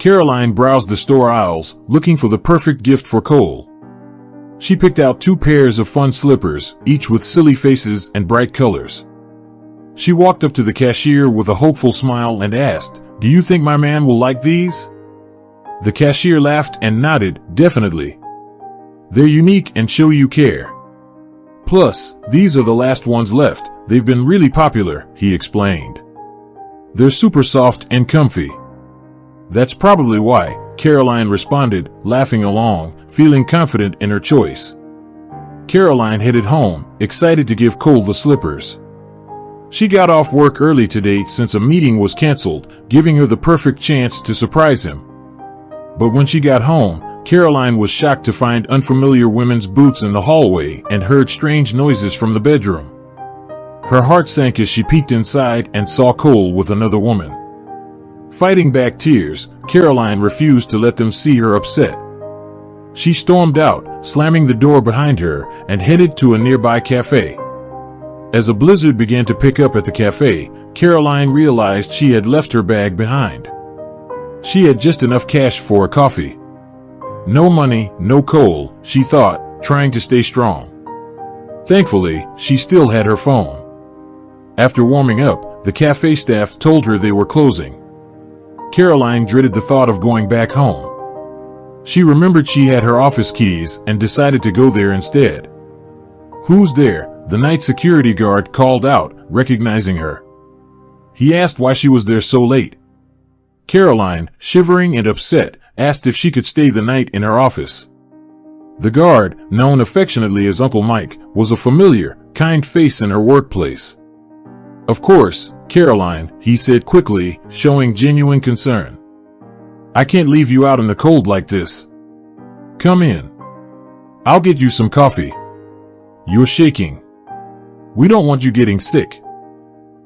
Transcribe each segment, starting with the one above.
Caroline browsed the store aisles, looking for the perfect gift for Cole. She picked out 2 pairs of fun slippers, each with silly faces and bright colors. She walked up to the cashier with a hopeful smile and asked, "Do you think my man will like these?" The cashier laughed and nodded, "Definitely. They're unique and show you care. Plus, these are the last ones left. They've been really popular," he explained. "They're super soft and comfy." "That's probably why," Caroline responded, laughing along, feeling confident in her choice. Caroline headed home, excited to give Cole the slippers. She got off work early today since a meeting was canceled, giving her the perfect chance to surprise him. But when she got home, Caroline was shocked to find unfamiliar women's boots in the hallway and heard strange noises from the bedroom. Her heart sank as she peeked inside and saw Cole with another woman. Fighting back tears, Caroline refused to let them see her upset. She stormed out, slamming the door behind her, and headed to a nearby cafe. As a blizzard began to pick up at the cafe, Caroline realized she had left her bag behind. She had just enough cash for a coffee. No money, no Cole, she thought, trying to stay strong. Thankfully, she still had her phone. After warming up, the cafe staff told her they were closing. Caroline dreaded the thought of going back home. She remembered she had her office keys and decided to go there instead. "Who's there?" the night security guard called out, recognizing her. He asked why she was there so late. Caroline, shivering and upset, asked if she could stay the night in her office. The guard, known affectionately as Uncle Mike, was a familiar, kind face in her workplace. "Of course, Caroline," he said quickly, showing genuine concern. "I can't leave you out in the cold like this. Come in. I'll get you some coffee. You're shaking. We don't want you getting sick."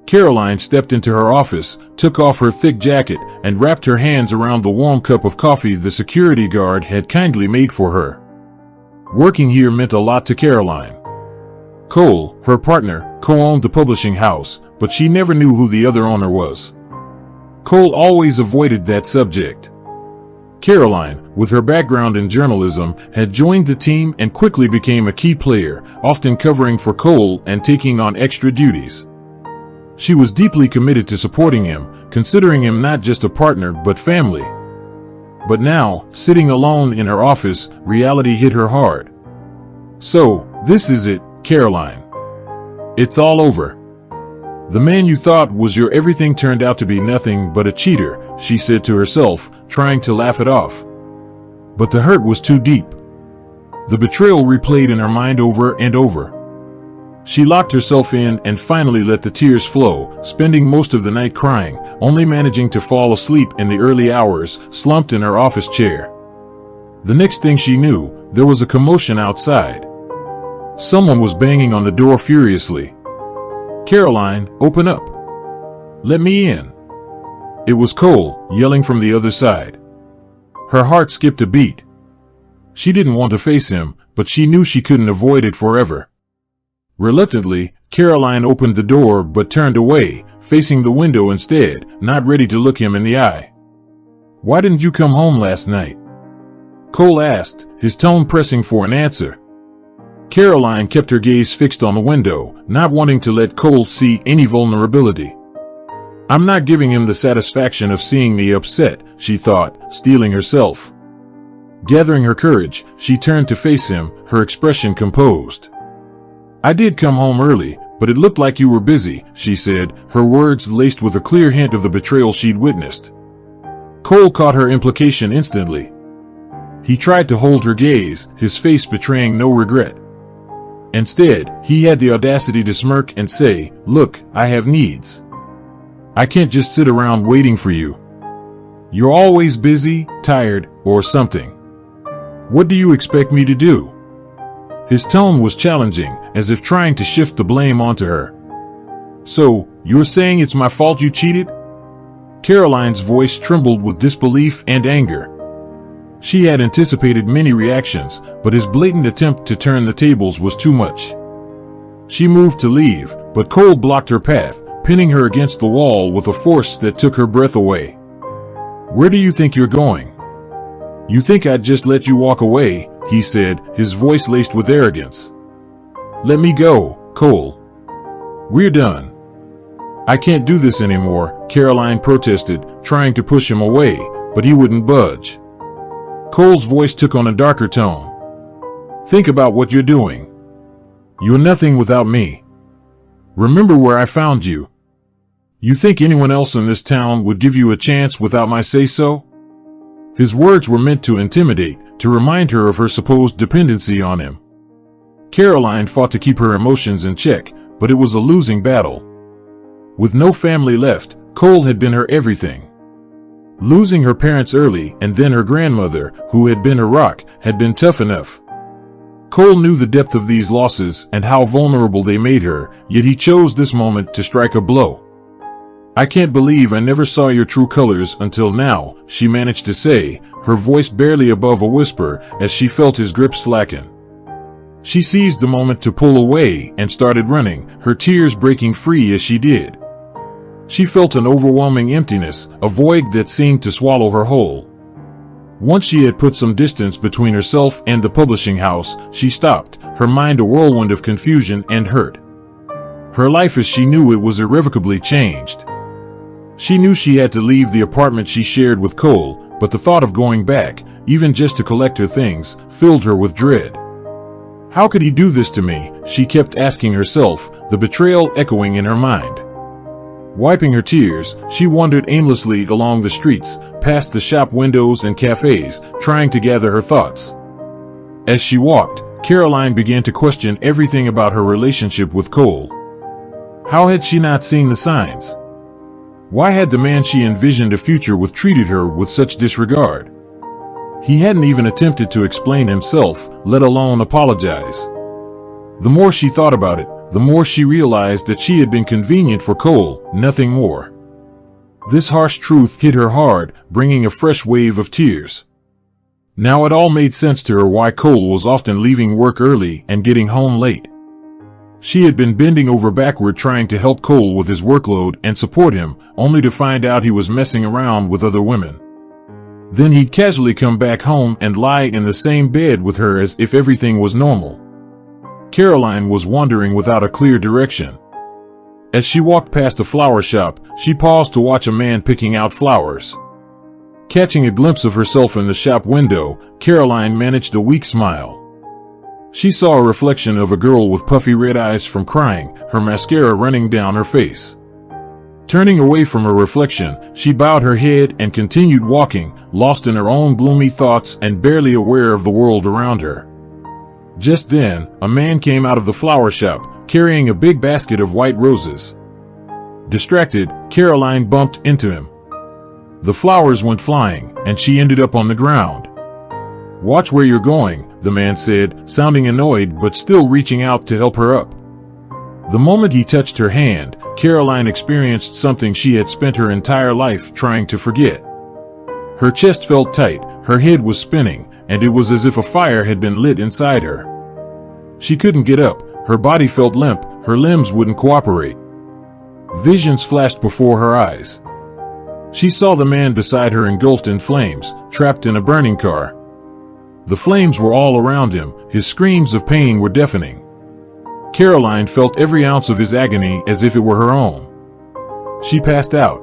Caroline stepped into her office, took off her thick jacket, and wrapped her hands around the warm cup of coffee the security guard had kindly made for her. Working here meant a lot to Caroline. Cole, her partner, co-owned the publishing house, but she never knew who the other owner was. Cole always avoided that subject. Caroline, with her background in journalism, had joined the team and quickly became a key player, often covering for Cole and taking on extra duties. She was deeply committed to supporting him, considering him not just a partner but family. But now, sitting alone in her office, reality hit her hard. "So, this is it, Caroline. It's all over. The man you thought was your everything turned out to be nothing but a cheater," she said to herself, trying to laugh it off. But the hurt was too deep. The betrayal replayed in her mind over and over. She locked herself in and finally let the tears flow, spending most of the night crying, only managing to fall asleep in the early hours, slumped in her office chair. The next thing she knew, there was a commotion outside. Someone was banging on the door furiously. "Caroline, open up. Let me in." It was Cole, yelling from the other side. Her heart skipped a beat. She didn't want to face him, but she knew she couldn't avoid it forever. Reluctantly, Caroline opened the door but turned away, facing the window instead, not ready to look him in the eye. "Why didn't you come home last night?" Cole asked, his tone pressing for an answer. Caroline kept her gaze fixed on the window, not wanting to let Cole see any vulnerability. "I'm not giving him the satisfaction of seeing me upset," she thought, steeling herself. Gathering her courage, she turned to face him, her expression composed. "I did come home early, but it looked like you were busy," she said, her words laced with a clear hint of the betrayal she'd witnessed. Cole caught her implication instantly. He tried to hold her gaze, his face betraying no regret. Instead, he had the audacity to smirk and say, "Look, I have needs. I can't just sit around waiting for you. You're always busy, tired, or something. What do you expect me to do?" His tone was challenging, as if trying to shift the blame onto her. "So, you're saying it's my fault you cheated?" Caroline's voice trembled with disbelief and anger. She had anticipated many reactions, but his blatant attempt to turn the tables was too much. She moved to leave, but Cole blocked her path, pinning her against the wall with a force that took her breath away. "Where do you think you're going? You think I'd just let you walk away?" he said, his voice laced with arrogance. "Let me go, Cole. We're done." "I can't do this anymore," Caroline protested, trying to push him away, but he wouldn't budge. Cole's voice took on a darker tone. "Think about what you're doing. You're nothing without me. Remember where I found you. You think anyone else in this town would give you a chance without my say-so?" His words were meant to intimidate, to remind her of her supposed dependency on him. Caroline fought to keep her emotions in check, but it was a losing battle. With no family left, Cole had been her everything. Losing her parents early and then her grandmother, who had been her rock, had been tough enough. Cole knew the depth of these losses and how vulnerable they made her, yet he chose this moment to strike a blow. "I can't believe I never saw your true colors until now," she managed to say, her voice barely above a whisper as she felt his grip slacken. She seized the moment to pull away and started running, her tears breaking free as she did. She felt an overwhelming emptiness, a void that seemed to swallow her whole. Once she had put some distance between herself and the publishing house, she stopped, her mind a whirlwind of confusion and hurt. Her life as she knew it was irrevocably changed. She knew she had to leave the apartment she shared with Cole, but the thought of going back, even just to collect her things, filled her with dread. "How could he do this to me?" she kept asking herself, the betrayal echoing in her mind. Wiping her tears, she wandered aimlessly along the streets, past the shop windows and cafes, trying to gather her thoughts. As she walked, Caroline began to question everything about her relationship with Cole. How had she not seen the signs? Why had the man she envisioned a future with treated her with such disregard? He hadn't even attempted to explain himself, let alone apologize. The more she thought about it, the more she realized that she had been convenient for Cole, nothing more. This harsh truth hit her hard, bringing a fresh wave of tears. Now it all made sense to her why Cole was often leaving work early and getting home late. She had been bending over backward trying to help Cole with his workload and support him, only to find out he was messing around with other women. Then he'd casually come back home and lie in the same bed with her as if everything was normal. Caroline was wandering without a clear direction. As she walked past a flower shop, she paused to watch a man picking out flowers. Catching a glimpse of herself in the shop window, Caroline managed a weak smile. She saw a reflection of a girl with puffy red eyes from crying, her mascara running down her face. Turning away from her reflection, she bowed her head and continued walking, lost in her own gloomy thoughts and barely aware of the world around her. Just then, a man came out of the flower shop, carrying a big basket of white roses. Distracted, Caroline bumped into him. The flowers went flying, and she ended up on the ground. "Watch where you're going," the man said, sounding annoyed but still reaching out to help her up. The moment he touched her hand, Caroline experienced something she had spent her entire life trying to forget. Her chest felt tight, her head was spinning, and it was as if a fire had been lit inside her. She couldn't get up, her body felt limp, her limbs wouldn't cooperate. Visions flashed before her eyes. She saw the man beside her engulfed in flames, trapped in a burning car. The flames were all around him, his screams of pain were deafening. Caroline felt every ounce of his agony as if it were her own. She passed out.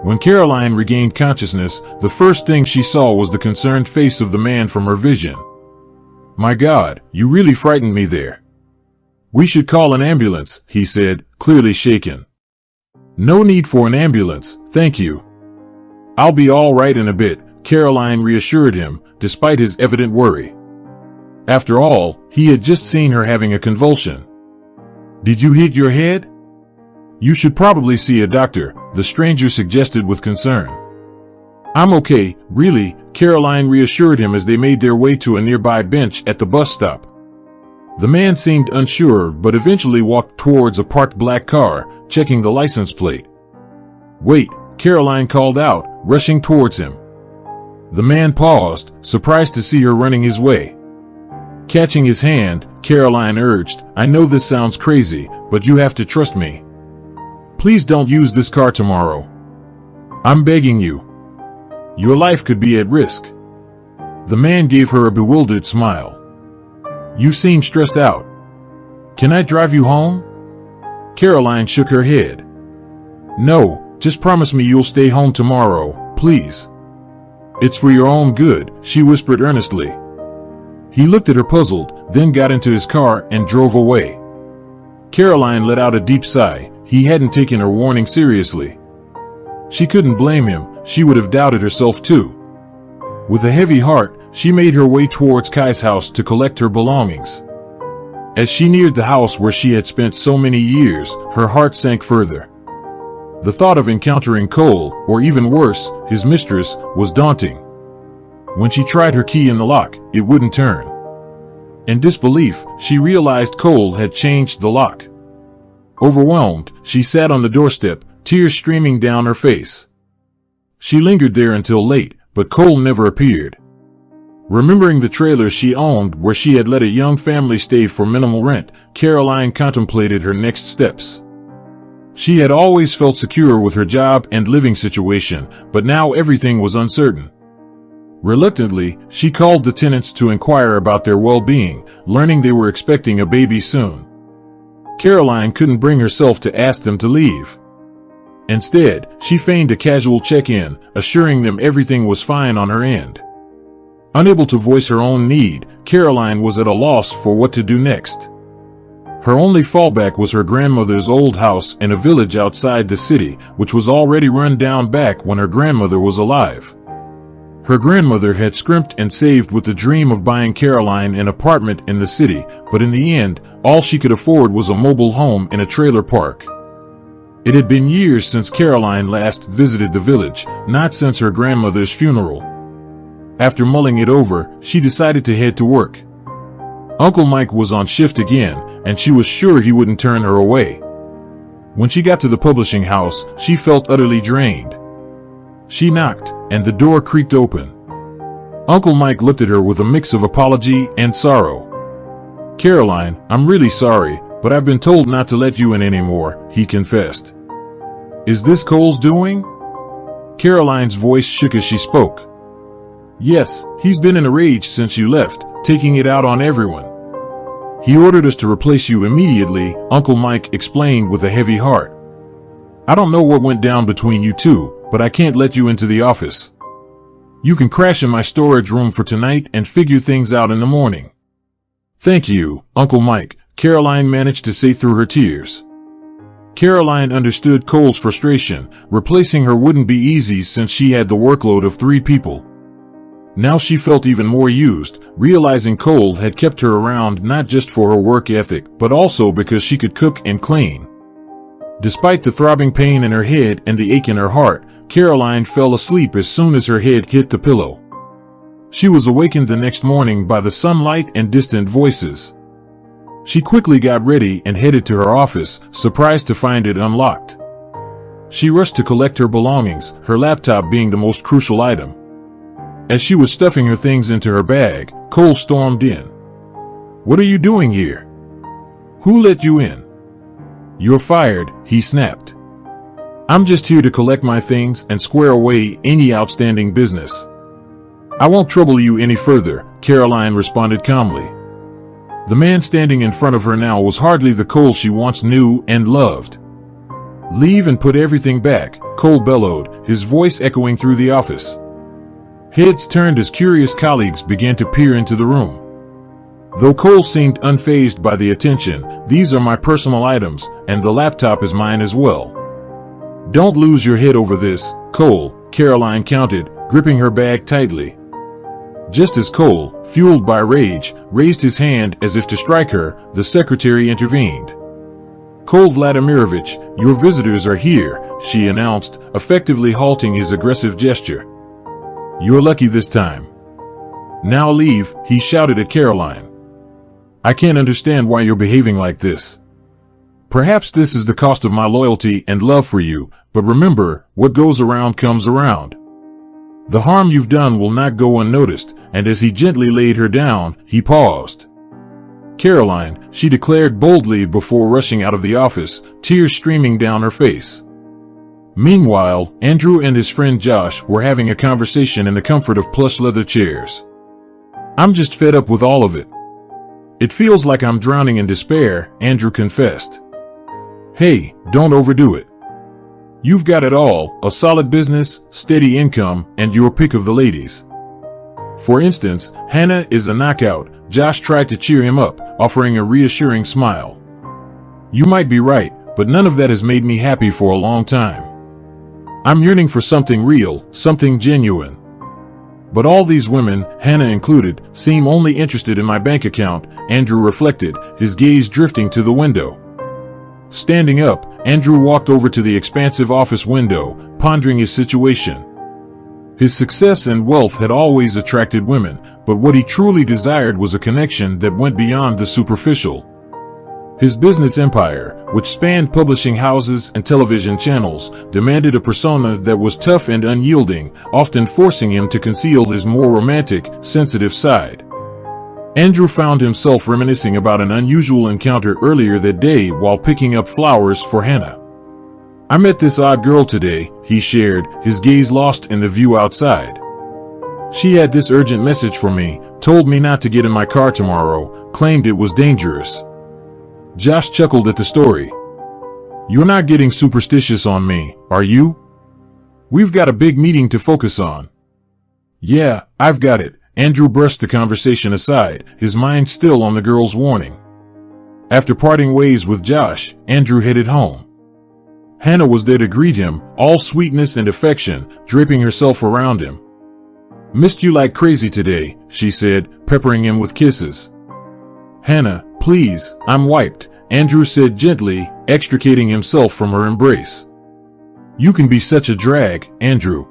When Caroline regained consciousness, the first thing she saw was the concerned face of the man from her vision. "My God, you really frightened me there." "We should call an ambulance," he said, clearly shaken. "No need for an ambulance, thank you. I'll be all right in a bit," Caroline reassured him, despite his evident worry. After all, he had just seen her having a convulsion. "Did you hit your head? You should probably see a doctor," the stranger suggested with concern. "I'm okay, really," Caroline reassured him as they made their way to a nearby bench at the bus stop. The man seemed unsure but eventually walked towards a parked black car, checking the license plate. "Wait," Caroline called out, rushing towards him. The man paused, surprised to see her running his way. Catching his hand, Caroline urged, "I know this sounds crazy, but you have to trust me. Please don't use this car tomorrow. I'm begging you." Your life could be at risk. The man gave her a bewildered smile. You seem stressed out. Can I drive you home? Caroline shook her head. No, just promise me you'll stay home tomorrow, please. It's for your own good, she whispered earnestly. He looked at her puzzled, then got into his car and drove away. Caroline let out a deep sigh. He hadn't taken her warning seriously. She couldn't blame him. She would have doubted herself too. With a heavy heart, she made her way towards Kai's house to collect her belongings. As she neared the house where she had spent so many years, her heart sank further. The thought of encountering Cole, or even worse, his mistress, was daunting. When she tried her key in the lock, it wouldn't turn. In disbelief, she realized Cole had changed the lock. Overwhelmed, she sat on the doorstep, tears streaming down her face. She lingered there until late, but Cole never appeared. Remembering the trailer she owned where she had let a young family stay for minimal rent, Caroline contemplated her next steps. She had always felt secure with her job and living situation, but now everything was uncertain. Reluctantly, she called the tenants to inquire about their well-being, learning they were expecting a baby soon. Caroline couldn't bring herself to ask them to leave. Instead, she feigned a casual check-in, assuring them everything was fine on her end. Unable to voice her own need, Caroline was at a loss for what to do next. Her only fallback was her grandmother's old house in a village outside the city, which was already run down back when her grandmother was alive. Her grandmother had scrimped and saved with the dream of buying Caroline an apartment in the city, but in the end, all she could afford was a mobile home in a trailer park. It had been years since Caroline last visited the village, not since her grandmother's funeral. After mulling it over, she decided to head to work. Uncle Mike was on shift again, and she was sure he wouldn't turn her away. When she got to the publishing house, she felt utterly drained. She knocked, and the door creaked open. Uncle Mike looked at her with a mix of apology and sorrow. Caroline, I'm really sorry, but I've been told not to let you in anymore, he confessed. Is this Cole's doing? Caroline's voice shook as she spoke. Yes, he's been in a rage since you left, taking it out on everyone. He ordered us to replace you immediately, Uncle Mike explained with a heavy heart. I don't know what went down between you two, but I can't let you into the office. You can crash in my storage room for tonight and figure things out in the morning. Thank you, Uncle Mike, Caroline managed to say through her tears. Caroline understood Cole's frustration. Replacing her wouldn't be easy since she had the workload of 3 people. Now she felt even more used, realizing Cole had kept her around not just for her work ethic, but also because she could cook and clean. Despite the throbbing pain in her head and the ache in her heart, Caroline fell asleep as soon as her head hit the pillow. She was awakened the next morning by the sunlight and distant voices. She quickly got ready and headed to her office, surprised to find it unlocked. She rushed to collect her belongings, her laptop being the most crucial item. As she was stuffing her things into her bag, Cole stormed in. What are you doing here? Who let you in? You're fired, he snapped. I'm just here to collect my things and square away any outstanding business. I won't trouble you any further, Caroline responded calmly. The man standing in front of her now was hardly the Cole she once knew and loved. Leave and put everything back, Cole bellowed, his voice echoing through the office. Heads turned as curious colleagues began to peer into the room. Though Cole seemed unfazed by the attention, these are my personal items, and the laptop is mine as well. Don't lose your head over this, Cole, Caroline countered, gripping her bag tightly. Just as Cole, fueled by rage, raised his hand as if to strike her, the secretary intervened. Cole Vladimirovich, your visitors are here, she announced, effectively halting his aggressive gesture. You're lucky this time. Now leave, he shouted at Caroline. I can't understand why you're behaving like this. Perhaps this is the cost of my loyalty and love for you, but remember, what goes around comes around. The harm you've done will not go unnoticed, and as he gently laid her down, he paused. Caroline, she declared boldly before rushing out of the office, tears streaming down her face. Meanwhile, Andrew and his friend Josh were having a conversation in the comfort of plush leather chairs. "I'm just fed up with all of it. It feels like I'm drowning in despair," Andrew confessed. "Hey, don't overdo it. You've got it all: a solid business, steady income, and your pick of the ladies. For instance, Hannah is a knockout." Josh tried to cheer him up, offering a reassuring smile. "You might be right, but none of that has made me happy for a long time. I'm yearning for something real, something genuine. But all these women, Hannah included, seem only interested in my bank account," Andrew reflected, his gaze drifting to the window. Standing up, Andrew walked over to the expansive office window, pondering his situation. His success and wealth had always attracted women, but what he truly desired was a connection that went beyond the superficial. His business empire, which spanned publishing houses and television channels, demanded a persona that was tough and unyielding, often forcing him to conceal his more romantic, sensitive side. Andrew found himself reminiscing about an unusual encounter earlier that day while picking up flowers for Hannah. "I met this odd girl today," he shared, his gaze lost in the view outside. "She had this urgent message for me, told me not to get in my car tomorrow, claimed it was dangerous." Josh chuckled at the story. "You're not getting superstitious on me, are you? We've got a big meeting to focus on." "Yeah, I've got it." Andrew brushed the conversation aside, his mind still on the girl's warning. After parting ways with Josh, Andrew headed home. Hannah was there to greet him, all sweetness and affection, draping herself around him. "Missed you like crazy today," she said, peppering him with kisses. "Hannah, please, I'm wiped," Andrew said gently, extricating himself from her embrace. "You can be such a drag, Andrew."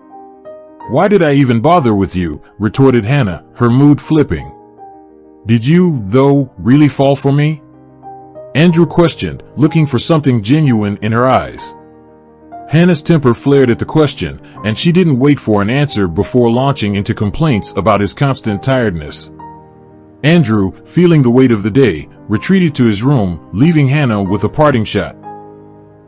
"Why did I even bother with you?" retorted Hannah, her mood flipping. "Did you, though, really fall for me?" Andrew questioned, looking for something genuine in her eyes. Hannah's temper flared at the question, and she didn't wait for an answer before launching into complaints about his constant tiredness. Andrew, feeling the weight of the day, retreated to his room, leaving Hannah with a parting shot.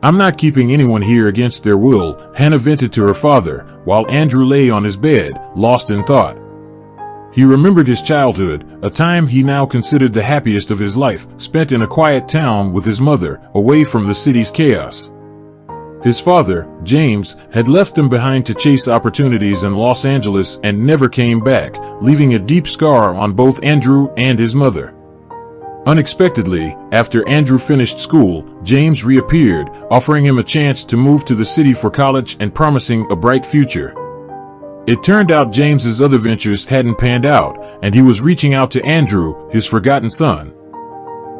"I'm not keeping anyone here against their will," Hannah vented to her father, while Andrew lay on his bed, lost in thought. He remembered his childhood, a time he now considered the happiest of his life, spent in a quiet town with his mother, away from the city's chaos. His father, James, had left him behind to chase opportunities in Los Angeles and never came back, leaving a deep scar on both Andrew and his mother. Unexpectedly, after Andrew finished school, James reappeared, offering him a chance to move to the city for college and promising a bright future. It turned out James's other ventures hadn't panned out, and he was reaching out to Andrew, his forgotten son.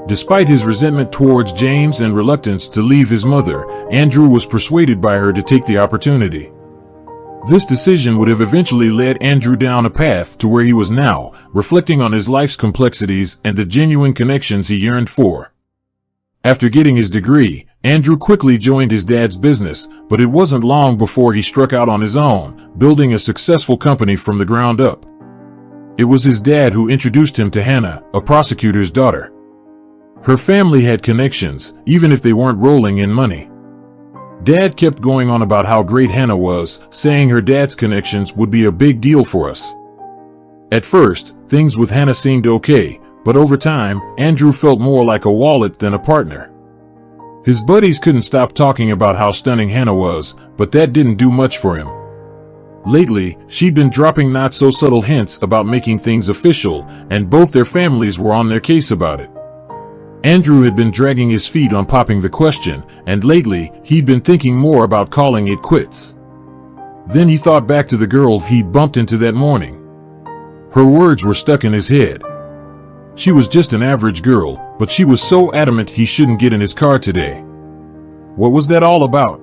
Despite his resentment towards James and reluctance to leave his mother, Andrew was persuaded by her to take the opportunity. This decision would have eventually led Andrew down a path to where he was now, reflecting on his life's complexities and the genuine connections he yearned for. After getting his degree, Andrew quickly joined his dad's business, but it wasn't long before he struck out on his own, building a successful company from the ground up. It was his dad who introduced him to Hannah, a prosecutor's daughter. Her family had connections, even if they weren't rolling in money. Dad kept going on about how great Hannah was, saying her dad's connections would be a big deal for us. At first, things with Hannah seemed okay, but over time, Andrew felt more like a wallet than a partner. His buddies couldn't stop talking about how stunning Hannah was, but that didn't do much for him. Lately, she'd been dropping not-so-subtle hints about making things official, and both their families were on their case about it. Andrew had been dragging his feet on popping the question, and lately, he'd been thinking more about calling it quits. Then he thought back to the girl he'd bumped into that morning. Her words were stuck in his head. She was just an average girl, but she was so adamant he shouldn't get in his car today. What was that all about?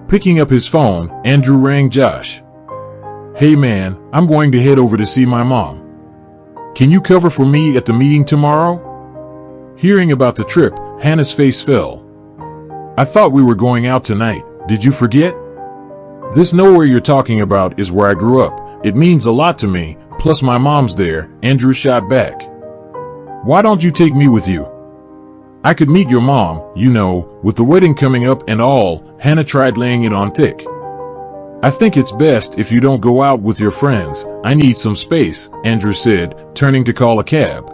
Picking up his phone, Andrew rang Josh. "Hey man, I'm going to head over to see my mom. Can you cover for me at the meeting tomorrow?" Hearing about the trip, Hannah's face fell. "I thought we were going out tonight. Did you forget? This nowhere you're talking about is where I grew up. It means a lot to me, plus my mom's there," Andrew shot back. "Why don't you take me with you?" I could meet your mom, you know, with the wedding coming up and all. Hannah tried laying it on thick. I think it's best if you don't go out with your friends. I need some space, Andrew said, turning to call a cab.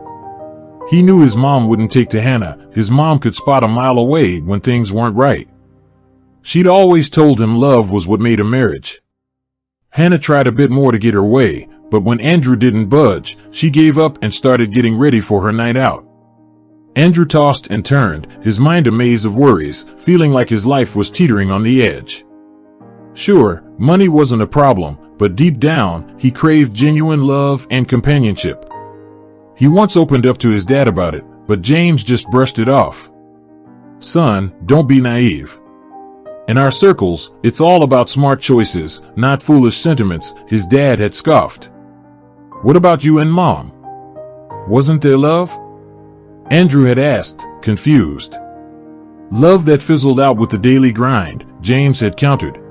He knew his mom wouldn't take to Hannah. His mom could spot a mile away when things weren't right. She'd always told him love was what made a marriage. Hannah tried a bit more to get her way, but when Andrew didn't budge, she gave up and started getting ready for her night out. Andrew tossed and turned, his mind a maze of worries, feeling like his life was teetering on the edge. Sure, money wasn't a problem, but deep down, he craved genuine love and companionship. He once opened up to his dad about it, but James just brushed it off. Son, don't be naive. In our circles, it's all about smart choices, not foolish sentiments, his dad had scoffed. What about you and Mom? Wasn't there love? Andrew had asked, confused. Love that fizzled out with the daily grind, James had countered.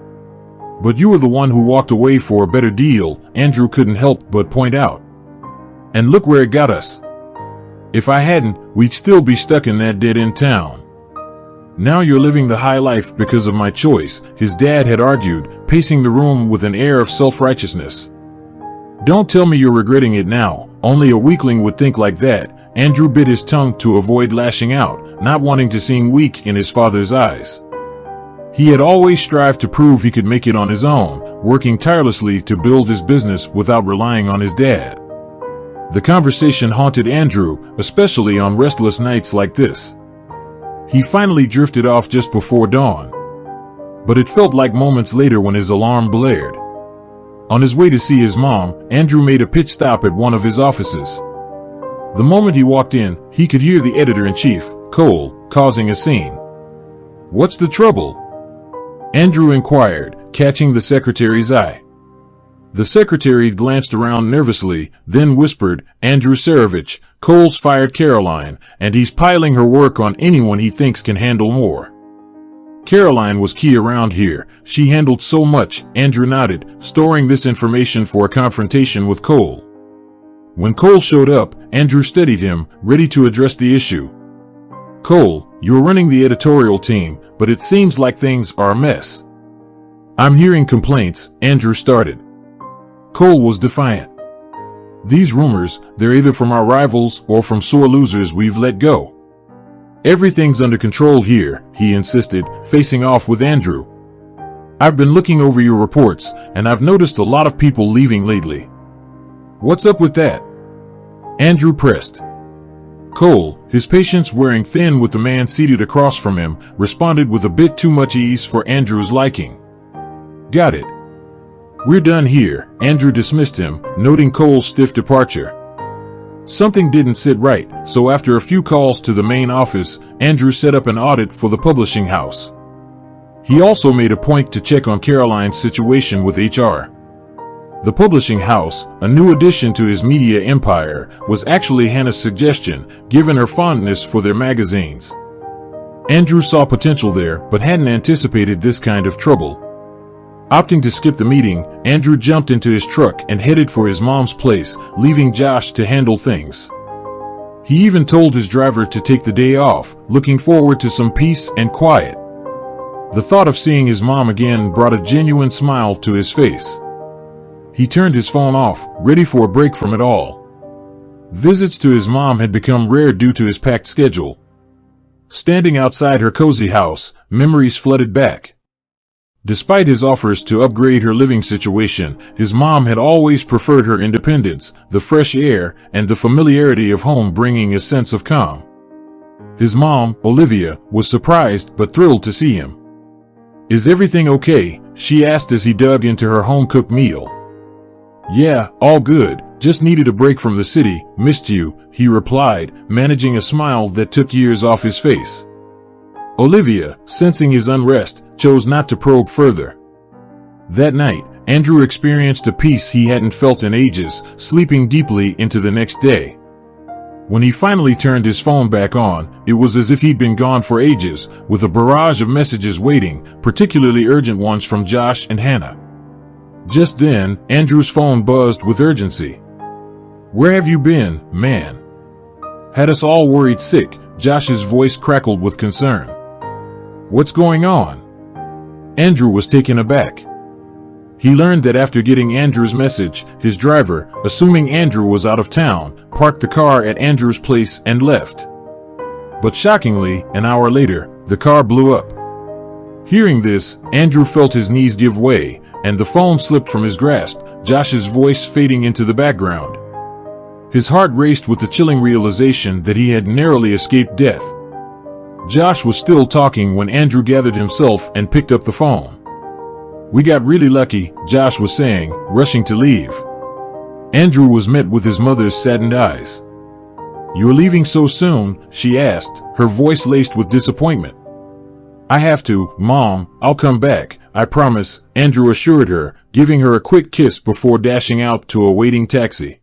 But you were the one who walked away for a better deal, Andrew couldn't help but point out. And look where it got us. If I hadn't, we'd still be stuck in that dead-end town. Now you're living the high life because of my choice, his dad had argued, pacing the room with an air of self-righteousness. Don't tell me you're regretting it now, only a weakling would think like that. Andrew bit his tongue to avoid lashing out, not wanting to seem weak in his father's eyes. He had always strived to prove he could make it on his own, working tirelessly to build his business without relying on his dad. The conversation haunted Andrew, especially on restless nights like this. He finally drifted off just before dawn. But it felt like moments later when his alarm blared. On his way to see his mom, Andrew made a pit stop at one of his offices. The moment he walked in, he could hear the editor-in-chief, Cole, causing a scene. What's the trouble? Andrew inquired, catching the secretary's eye. The secretary glanced around nervously, then whispered, Andrew Sarovich, Cole's fired Caroline, and he's piling her work on anyone he thinks can handle more. Caroline was key around here. She handled so much, Andrew nodded, storing this information for a confrontation with Cole. When Cole showed up, Andrew steadied him, ready to address the issue. Cole, you're running the editorial team, but it seems like things are a mess. I'm hearing complaints, Andrew started. Cole was defiant. These rumors, they're either from our rivals or from sore losers we've let go. Everything's under control here, he insisted, facing off with Andrew. I've been looking over your reports, and I've noticed a lot of people leaving lately. What's up with that? Andrew pressed. Cole, his patience wearing thin with the man seated across from him, responded with a bit too much ease for Andrew's liking. Got it. We're done here, Andrew dismissed him, noting Cole's stiff departure. Something didn't sit right, so after a few calls to the main office, Andrew set up an audit for the publishing house. He also made a point to check on Caroline's situation with HR. The publishing house, a new addition to his media empire, was actually Hannah's suggestion, given her fondness for their magazines. Andrew saw potential there, but hadn't anticipated this kind of trouble. Opting to skip the meeting, Andrew jumped into his truck and headed for his mom's place, leaving Josh to handle things. He even told his driver to take the day off, looking forward to some peace and quiet. The thought of seeing his mom again brought a genuine smile to his face. He turned his phone off, ready for a break from it all. Visits to his mom had become rare due to his packed schedule. Standing outside her cozy house, memories flooded back. Despite his offers to upgrade her living situation, his mom had always preferred her independence, the fresh air, and the familiarity of home bringing a sense of calm. His mom, Olivia, was surprised but thrilled to see him. Is everything okay? She asked as he dug into her home-cooked meal. Yeah, all good, just needed a break from the city, missed you, he replied, managing a smile that took years off his face. Olivia, sensing his unrest, chose not to probe further. That night, Andrew experienced a peace he hadn't felt in ages, sleeping deeply into the next day. When he finally turned his phone back on, it was as if he'd been gone for ages, with a barrage of messages waiting, particularly urgent ones from Josh and Hannah. Just then, Andrew's phone buzzed with urgency. Where have you been, man? Had us all worried sick, Josh's voice crackled with concern. "What's going on?" Andrew was taken aback. He learned that after getting Andrew's message, his driver, assuming Andrew was out of town, parked the car at Andrew's place and left. But shockingly, an hour later, the car blew up. Hearing this, Andrew felt his knees give way, and the phone slipped from his grasp, Josh's voice fading into the background. His heart raced with the chilling realization that he had narrowly escaped death. Josh was still talking when Andrew gathered himself and picked up the phone. "We got really lucky," Josh was saying, rushing to leave. Andrew was met with his mother's saddened eyes. "You're leaving so soon?" she asked, her voice laced with disappointment. "I have to, Mom. I'll come back, I promise," Andrew assured her, giving her a quick kiss before dashing out to a waiting taxi.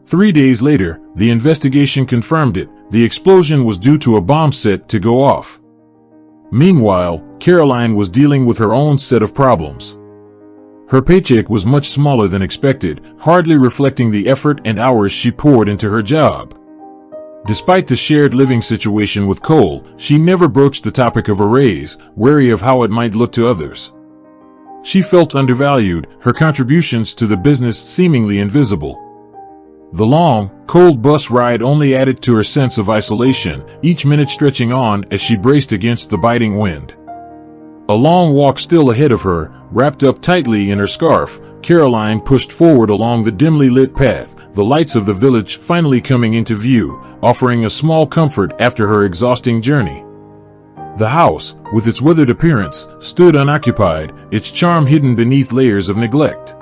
3 days later, the investigation confirmed it. The explosion was due to a bomb set to go off. Meanwhile, Caroline was dealing with her own set of problems. Her paycheck was much smaller than expected, hardly reflecting the effort and hours she poured into her job. Despite the shared living situation with Cole, she never broached the topic of a raise, wary of how it might look to others. She felt undervalued, her contributions to the business seemingly invisible. The long, cold bus ride only added to her sense of isolation, each minute stretching on as she braced against the biting wind. A long walk still ahead of her, wrapped up tightly in her scarf, Caroline pushed forward along the dimly lit path, the lights of the village finally coming into view, offering a small comfort after her exhausting journey. The house, with its withered appearance, stood unoccupied, its charm hidden beneath layers of neglect.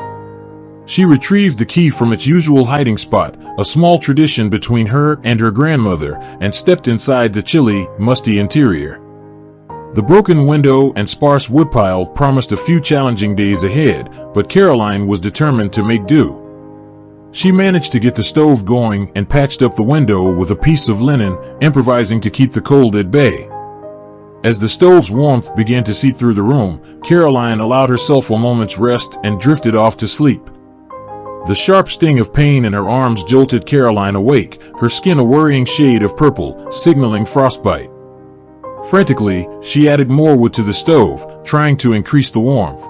She retrieved the key from its usual hiding spot, a small tradition between her and her grandmother, and stepped inside the chilly, musty interior. The broken window and sparse woodpile promised a few challenging days ahead, but Caroline was determined to make do. She managed to get the stove going and patched up the window with a piece of linen, improvising to keep the cold at bay. As the stove's warmth began to seep through the room, Caroline allowed herself a moment's rest and drifted off to sleep. The sharp sting of pain in her arms jolted Caroline awake, her skin a worrying shade of purple, signaling frostbite. Frantically, she added more wood to the stove, trying to increase the warmth.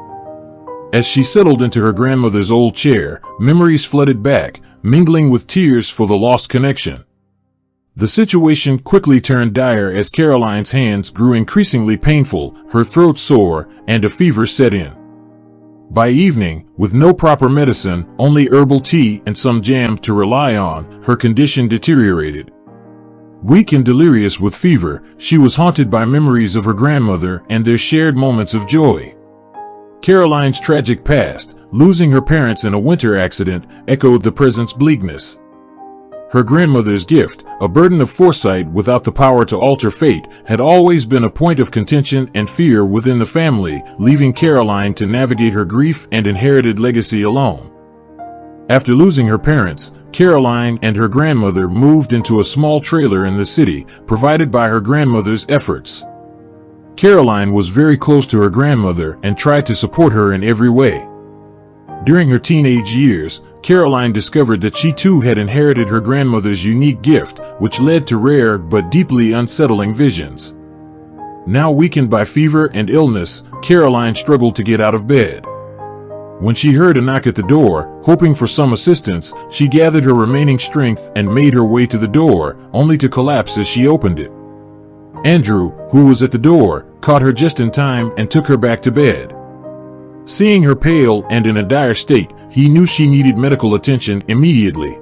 As she settled into her grandmother's old chair, memories flooded back, mingling with tears for the lost connection. The situation quickly turned dire as Caroline's hands grew increasingly painful, her throat sore, and a fever set in. By evening, with no proper medicine, only herbal tea and some jam to rely on, her condition deteriorated. Weak and delirious with fever, she was haunted by memories of her grandmother and their shared moments of joy. Caroline's tragic past, losing her parents in a winter accident, echoed the present's bleakness. Her grandmother's gift, a burden of foresight without the power to alter fate, had always been a point of contention and fear within the family, leaving Caroline to navigate her grief and inherited legacy alone. After losing her parents, Caroline and her grandmother moved into a small trailer in the city, provided by her grandmother's efforts. Caroline was very close to her grandmother and tried to support her in every way. During her teenage years, Caroline discovered that she too had inherited her grandmother's unique gift, which led to rare but deeply unsettling visions. Now weakened by fever and illness, Caroline struggled to get out of bed. When she heard a knock at the door, hoping for some assistance, she gathered her remaining strength and made her way to the door, only to collapse as she opened it. Andrew, who was at the door, caught her just in time and took her back to bed. Seeing her pale and in a dire state, he knew she needed medical attention immediately.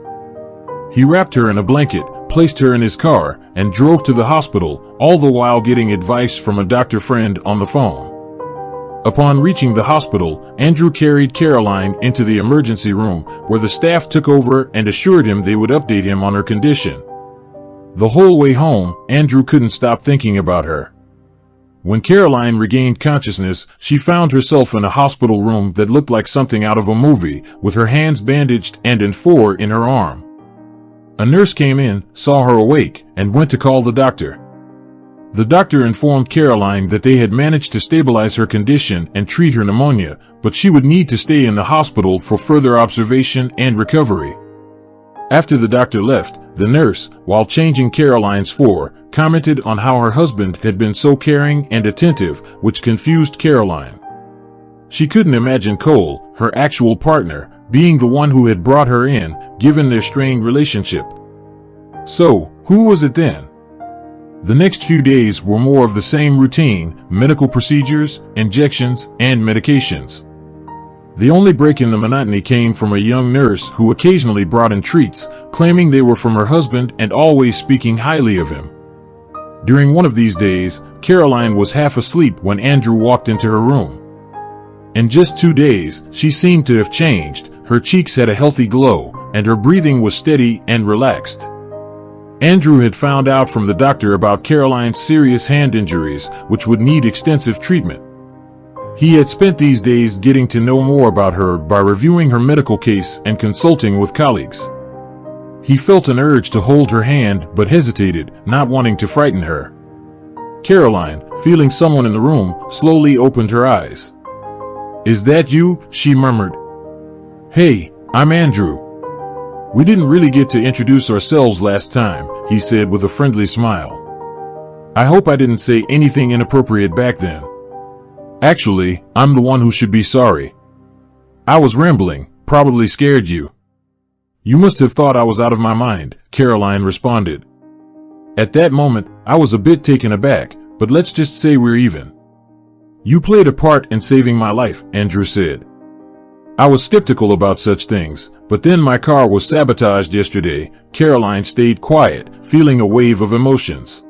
He wrapped her in a blanket, placed her in his car, and drove to the hospital, all the while getting advice from a doctor friend on the phone. Upon reaching the hospital, Andrew carried Caroline into the emergency room, where the staff took over and assured him they would update him on her condition. The whole way home, Andrew couldn't stop thinking about her. When Caroline regained consciousness, she found herself in a hospital room that looked like something out of a movie, with her hands bandaged and an IV in her arm. A nurse came in, saw her awake, and went to call the doctor. The doctor informed Caroline that they had managed to stabilize her condition and treat her pneumonia, but she would need to stay in the hospital for further observation and recovery. After the doctor left, the nurse, while changing Caroline's floor, commented on how her husband had been so caring and attentive, which confused Caroline. She couldn't imagine Cole, her actual partner, being the one who had brought her in, given their strained relationship. So, who was it then? The next few days were more of the same routine: medical procedures, injections, and medications. The only break in the monotony came from a young nurse who occasionally brought in treats, claiming they were from her husband and always speaking highly of him. During one of these days, Caroline was half asleep when Andrew walked into her room. In just 2 days, she seemed to have changed. Her cheeks had a healthy glow, and her breathing was steady and relaxed. Andrew had found out from the doctor about Caroline's serious hand injuries, which would need extensive treatment. He had spent these days getting to know more about her by reviewing her medical case and consulting with colleagues. He felt an urge to hold her hand but hesitated, not wanting to frighten her. Caroline, feeling someone in the room, slowly opened her eyes. "Is that you?" she murmured. "Hey, I'm Andrew. We didn't really get to introduce ourselves last time," he said with a friendly smile. "I hope I didn't say anything inappropriate back then. Actually, I'm the one who should be sorry. I was rambling, probably scared you." "You must have thought I was out of my mind," Caroline responded. "At that moment, I was a bit taken aback, but let's just say we're even." "You played a part in saving my life," Andrew said. "I was skeptical about such things, but then my car was sabotaged yesterday." Caroline stayed quiet, feeling a wave of emotions.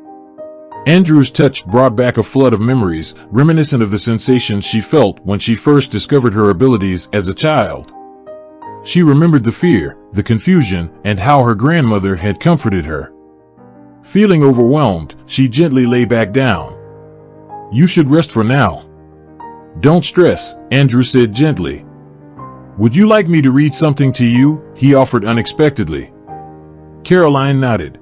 Andrew's touch brought back a flood of memories, reminiscent of the sensations she felt when she first discovered her abilities as a child. She remembered the fear, the confusion, and how her grandmother had comforted her. Feeling overwhelmed, she gently lay back down. "You should rest for now." "Don't stress," Andrew said gently. "Would you like me to read something to you?" he offered unexpectedly. Caroline nodded.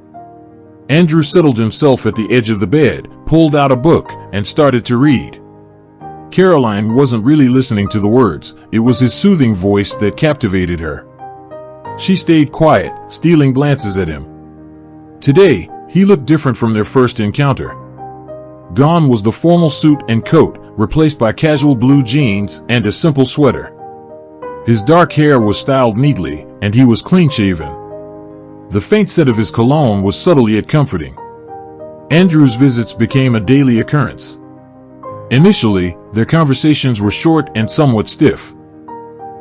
Andrew settled himself at the edge of the bed, pulled out a book, and started to read. Caroline wasn't really listening to the words. It was his soothing voice that captivated her. She stayed quiet, stealing glances at him. Today, he looked different from their first encounter. Gone was the formal suit and coat, replaced by casual blue jeans and a simple sweater. His dark hair was styled neatly, and he was clean-shaven. The faint scent of his cologne was subtle yet comforting. Andrew's visits became a daily occurrence. Initially, their conversations were short and somewhat stiff.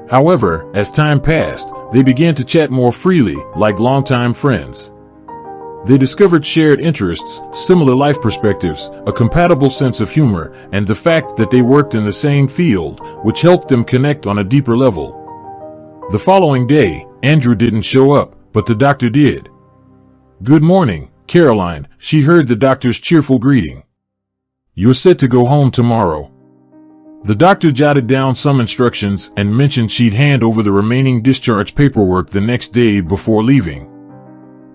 However, as time passed, they began to chat more freely, like longtime friends. They discovered shared interests, similar life perspectives, a compatible sense of humor, and the fact that they worked in the same field, which helped them connect on a deeper level. The following day, Andrew didn't show up, but the doctor did. "Good morning, Caroline," she heard the doctor's cheerful greeting. "You're set to go home tomorrow." The doctor jotted down some instructions and mentioned she'd hand over the remaining discharge paperwork the next day before leaving.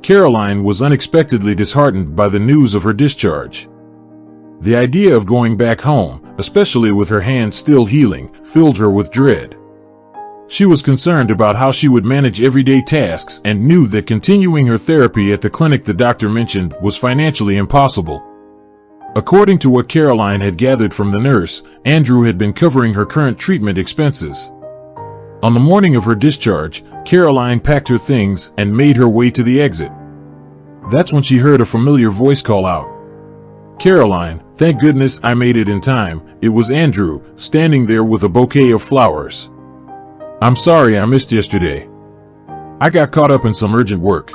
Caroline was unexpectedly disheartened by the news of her discharge. The idea of going back home, especially with her hand still healing, filled her with dread. She was concerned about how she would manage everyday tasks and knew that continuing her therapy at the clinic the doctor mentioned was financially impossible. According to what Caroline had gathered from the nurse, Andrew had been covering her current treatment expenses. On the morning of her discharge, Caroline packed her things and made her way to the exit. That's when she heard a familiar voice call out. "Caroline, thank goodness I made it in time." It was Andrew, standing there with a bouquet of flowers. "I'm sorry I missed yesterday. I got caught up in some urgent work.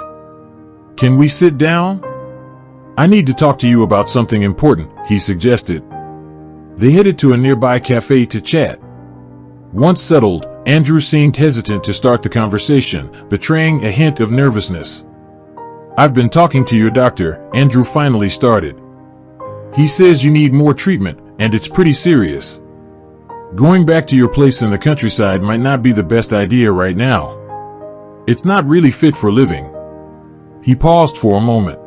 Can we sit down? I need to talk to you about something important," he suggested. They headed to a nearby cafe to chat. Once settled, Andrew seemed hesitant to start the conversation, betraying a hint of nervousness. "I've been talking to your doctor," Andrew finally started. "He says you need more treatment, and it's pretty serious. Going back to your place in the countryside might not be the best idea right now. It's not really fit for living." He paused for a moment.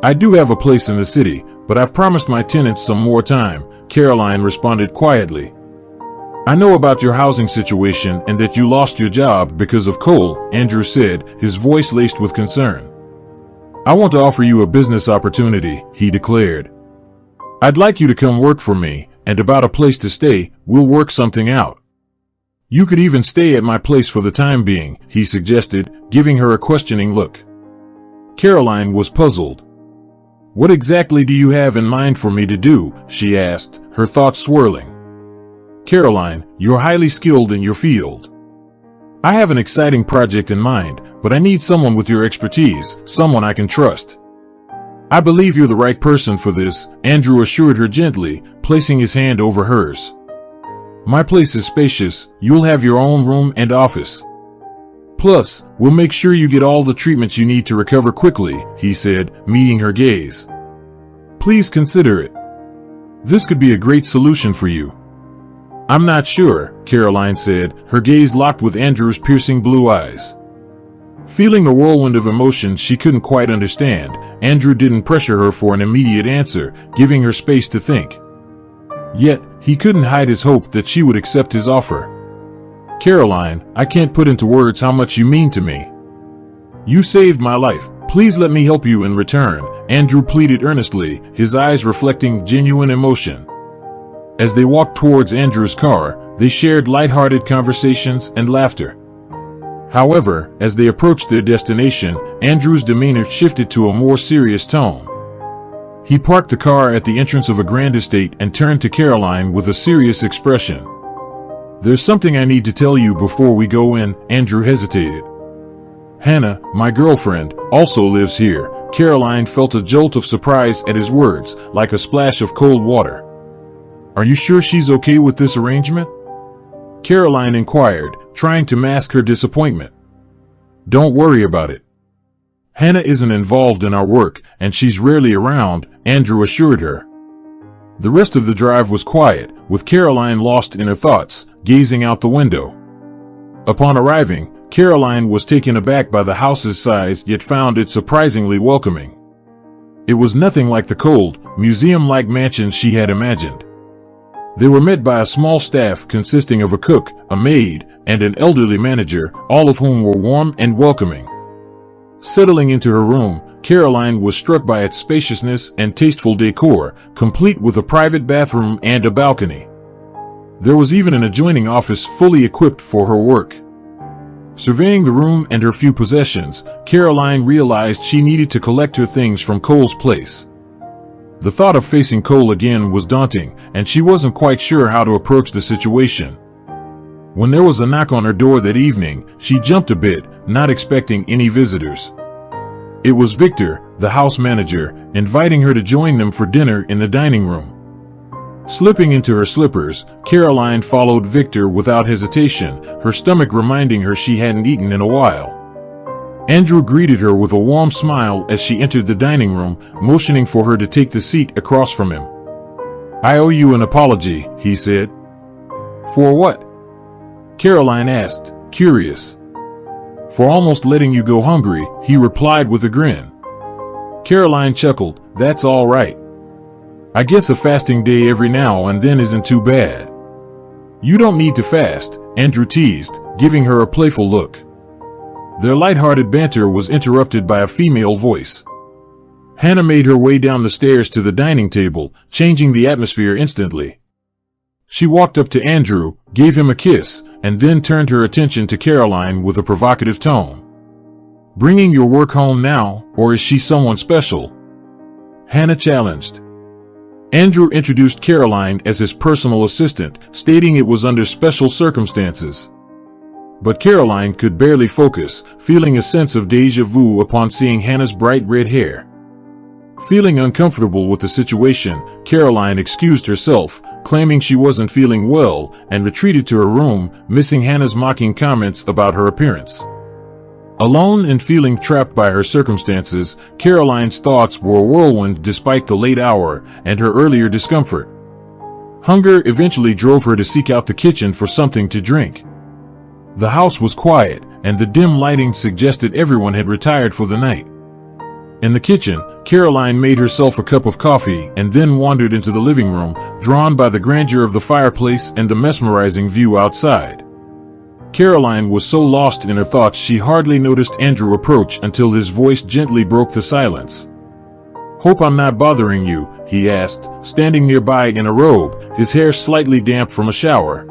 "I do have a place in the city, but I've promised my tenants some more time," Caroline responded quietly. I know about your housing situation and that you lost your job because of coal, Andrew said, his voice laced with concern. I want to offer you a business opportunity, he declared. I'd like you to come work for me, and about a place to stay, we'll work something out. You could even stay at my place for the time being, he suggested, giving her a questioning look. Caroline was puzzled. What exactly do you have in mind for me to do? She asked, her thoughts swirling. Caroline, you're highly skilled in your field. I have an exciting project in mind, but I need someone with your expertise, someone I can trust. I believe you're the right person for this, Andrew assured her gently, placing his hand over hers. My place is spacious, you'll have your own room and office. Plus, we'll make sure you get all the treatments you need to recover quickly, he said, meeting her gaze. Please consider it. This could be a great solution for you. I'm not sure, Caroline said, her gaze locked with Andrew's piercing blue eyes. Feeling a whirlwind of emotions she couldn't quite understand, Andrew didn't pressure her for an immediate answer, giving her space to think. Yet, he couldn't hide his hope that she would accept his offer. Caroline, I can't put into words how much you mean to me. You saved my life. Please let me help you in return, Andrew pleaded earnestly, his eyes reflecting genuine emotion. As they walked towards Andrew's car, they shared light-hearted conversations and laughter. However, as they approached their destination, Andrew's demeanor shifted to a more serious tone. He parked the car at the entrance of a grand estate and turned to Caroline with a serious expression. There's something I need to tell you before we go in, Andrew hesitated. Hannah, my girlfriend, also lives here. Caroline felt a jolt of surprise at his words, like a splash of cold water. Are you sure she's okay with this arrangement? Caroline inquired, trying to mask her disappointment. Don't worry about it. Hannah isn't involved in our work, and she's rarely around, Andrew assured her. The rest of the drive was quiet, with Caroline lost in her thoughts, gazing out the window. Upon arriving, Caroline was taken aback by the house's size yet found it surprisingly welcoming. It was nothing like the cold, museum-like mansion she had imagined. They were met by a small staff consisting of a cook, a maid, and an elderly manager, all of whom were warm and welcoming. Settling into her room, Caroline was struck by its spaciousness and tasteful decor, complete with a private bathroom and a balcony. There was even an adjoining office fully equipped for her work. Surveying the room and her few possessions, Caroline realized she needed to collect her things from Cole's place. The thought of facing Cole again was daunting, and she wasn't quite sure how to approach the situation. When there was a knock on her door that evening, she jumped a bit, not expecting any visitors. It was Victor, the house manager, inviting her to join them for dinner in the dining room. Slipping into her slippers, Caroline followed Victor without hesitation, her stomach reminding her she hadn't eaten in a while. Andrew greeted her with a warm smile as she entered the dining room, motioning for her to take the seat across from him. I owe you an apology, he said. For what? Caroline asked, curious. For almost letting you go hungry, he replied with a grin. Caroline chuckled, that's all right. I guess a fasting day every now and then isn't too bad. You don't need to fast, Andrew teased, giving her a playful look. Their light-hearted banter was interrupted by a female voice. Hannah made her way down the stairs to the dining table, changing the atmosphere instantly. She walked up to Andrew, gave him a kiss, and then turned her attention to Caroline with a provocative tone. Bringing your work home now, or is she someone special? Hannah challenged. Andrew introduced Caroline as his personal assistant, stating it was under special circumstances. But Caroline could barely focus, feeling a sense of déjà vu upon seeing Hannah's bright red hair. Feeling uncomfortable with the situation, Caroline excused herself, claiming she wasn't feeling well, and retreated to her room, missing Hannah's mocking comments about her appearance. Alone and feeling trapped by her circumstances, Caroline's thoughts were a whirlwind despite the late hour and her earlier discomfort. Hunger eventually drove her to seek out the kitchen for something to drink. The house was quiet, and the dim lighting suggested everyone had retired for the night. In the kitchen, Caroline made herself a cup of coffee and then wandered into the living room, drawn by the grandeur of the fireplace and the mesmerizing view outside. Caroline was so lost in her thoughts she hardly noticed Andrew approach until his voice gently broke the silence. "Hope I'm not bothering you," he asked, standing nearby in a robe, his hair slightly damp from a shower.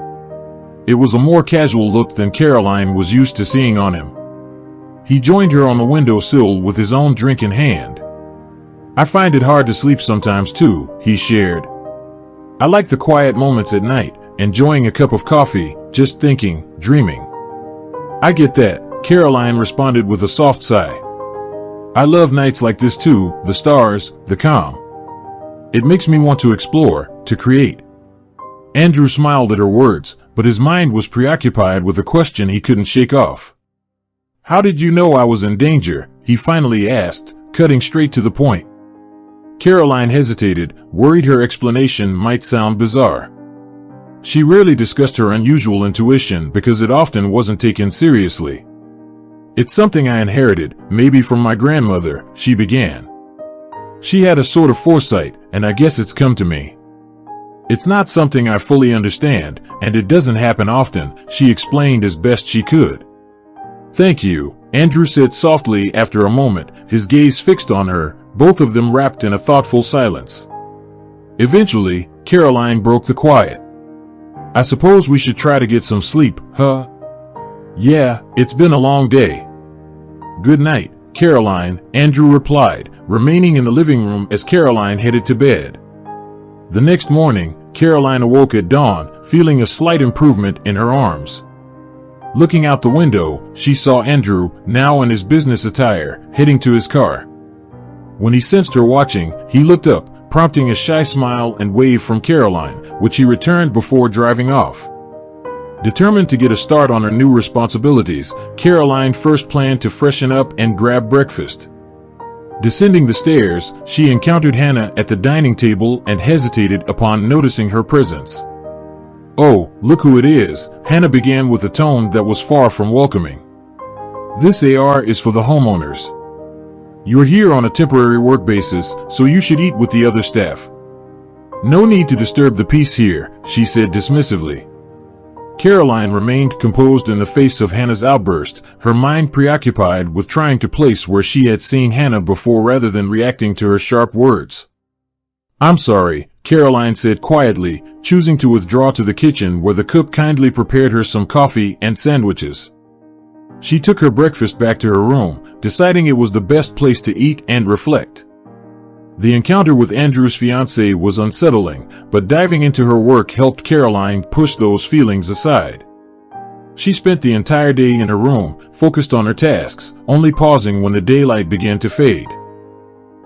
It was a more casual look than Caroline was used to seeing on him. He joined her on the windowsill with his own drink in hand. "I find it hard to sleep sometimes too," he shared. "I like the quiet moments at night, enjoying a cup of coffee, just thinking, dreaming." "I get that," Caroline responded with a soft sigh. "I love nights like this too, the stars, the calm. It makes me want to explore, to create." Andrew smiled at her words, but his mind was preoccupied with a question he couldn't shake off. "How did you know I was in danger?" he finally asked, cutting straight to the point. Caroline hesitated, worried her explanation might sound bizarre. She rarely discussed her unusual intuition because it often wasn't taken seriously. "It's something I inherited, maybe from my grandmother," she began. "She had a sort of foresight, and I guess it's come to me. It's not something I fully understand, and it doesn't happen often," she explained as best she could. "Thank you," Andrew said softly after a moment, his gaze fixed on her, both of them wrapped in a thoughtful silence. Eventually, Caroline broke the quiet. "I suppose we should try to get some sleep, huh?" "Yeah, it's been a long day." "Good night, Caroline," Andrew replied, remaining in the living room as Caroline headed to bed. The next morning, Caroline awoke at dawn, feeling a slight improvement in her arms. Looking out the window, she saw Andrew, now in his business attire, heading to his car. When he sensed her watching, he looked up, prompting a shy smile and wave from Caroline, which he returned before driving off. Determined to get a start on her new responsibilities, Caroline first planned to freshen up and grab breakfast. Descending the stairs, she encountered Hannah at the dining table and hesitated upon noticing her presence. "Oh, look who it is," Hannah began with a tone that was far from welcoming. "This AR is for the homeowners. You're here on a temporary work basis, so you should eat with the other staff. No need to disturb the peace here," she said dismissively. Caroline remained composed in the face of Hannah's outburst, her mind preoccupied with trying to place where she had seen Hannah before rather than reacting to her sharp words. "I'm sorry," Caroline said quietly, choosing to withdraw to the kitchen where the cook kindly prepared her some coffee and sandwiches. She took her breakfast back to her room, deciding it was the best place to eat and reflect. The encounter with Andrew's fiancée was unsettling, but diving into her work helped Caroline push those feelings aside. She spent the entire day in her room, focused on her tasks, only pausing when the daylight began to fade.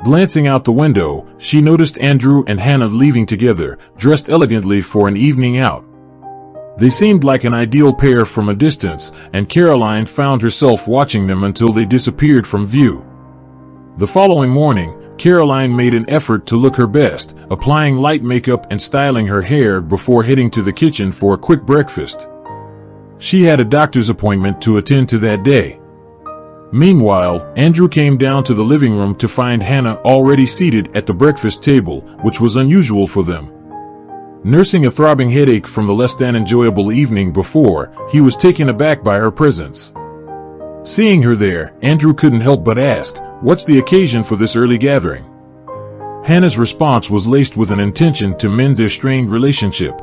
Glancing out the window, she noticed Andrew and Hannah leaving together, dressed elegantly for an evening out. They seemed like an ideal pair from a distance, and Caroline found herself watching them until they disappeared from view. The following morning, Caroline made an effort to look her best, applying light makeup and styling her hair before heading to the kitchen for a quick breakfast. She had a doctor's appointment to attend to that day. Meanwhile, Andrew came down to the living room to find Hannah already seated at the breakfast table, which was unusual for them. Nursing a throbbing headache from the less than enjoyable evening before, he was taken aback by her presence. Seeing her there, Andrew couldn't help but ask, "What's the occasion for this early gathering?" Hannah's response was laced with an intention to mend their strained relationship.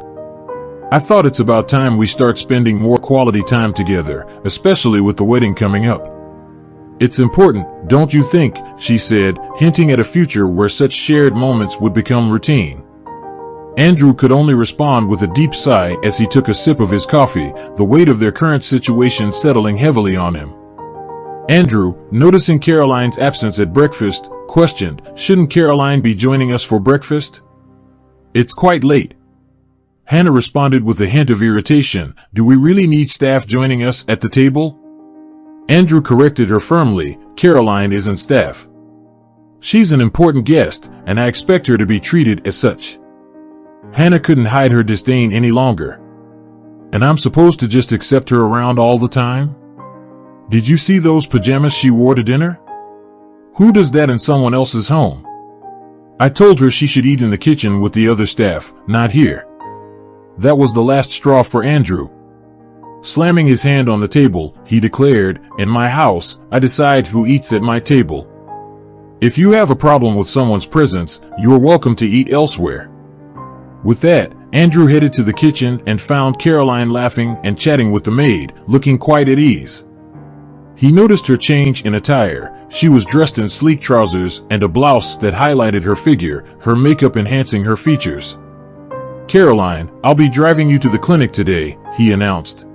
"I thought it's about time we start spending more quality time together, especially with the wedding coming up. It's important, don't you think?" she said, hinting at a future where such shared moments would become routine. Andrew could only respond with a deep sigh as he took a sip of his coffee, the weight of their current situation settling heavily on him. Andrew, noticing Caroline's absence at breakfast, questioned, "Shouldn't Caroline be joining us for breakfast?" "It's quite late." Hannah responded with a hint of irritation, "Do we really need staff joining us at the table?" Andrew corrected her firmly, "Caroline isn't staff. She's an important guest, and I expect her to be treated as such." Hannah couldn't hide her disdain any longer. "And I'm supposed to just accept her around all the time? Did you see those pajamas she wore to dinner? Who does that in someone else's home? I told her she should eat in the kitchen with the other staff, not here. That was the last straw for Andrew. Slamming his hand on the table, he declared, in my house, I decide who eats at my table. If you have a problem with someone's presence, you are welcome to eat elsewhere. With that, Andrew headed to the kitchen and found Caroline laughing and chatting with the maid, looking quite at ease. He noticed her change in attire. She was dressed in sleek trousers and a blouse that highlighted her figure, her makeup enhancing her features. Caroline, I'll be driving you to the clinic today, he announced.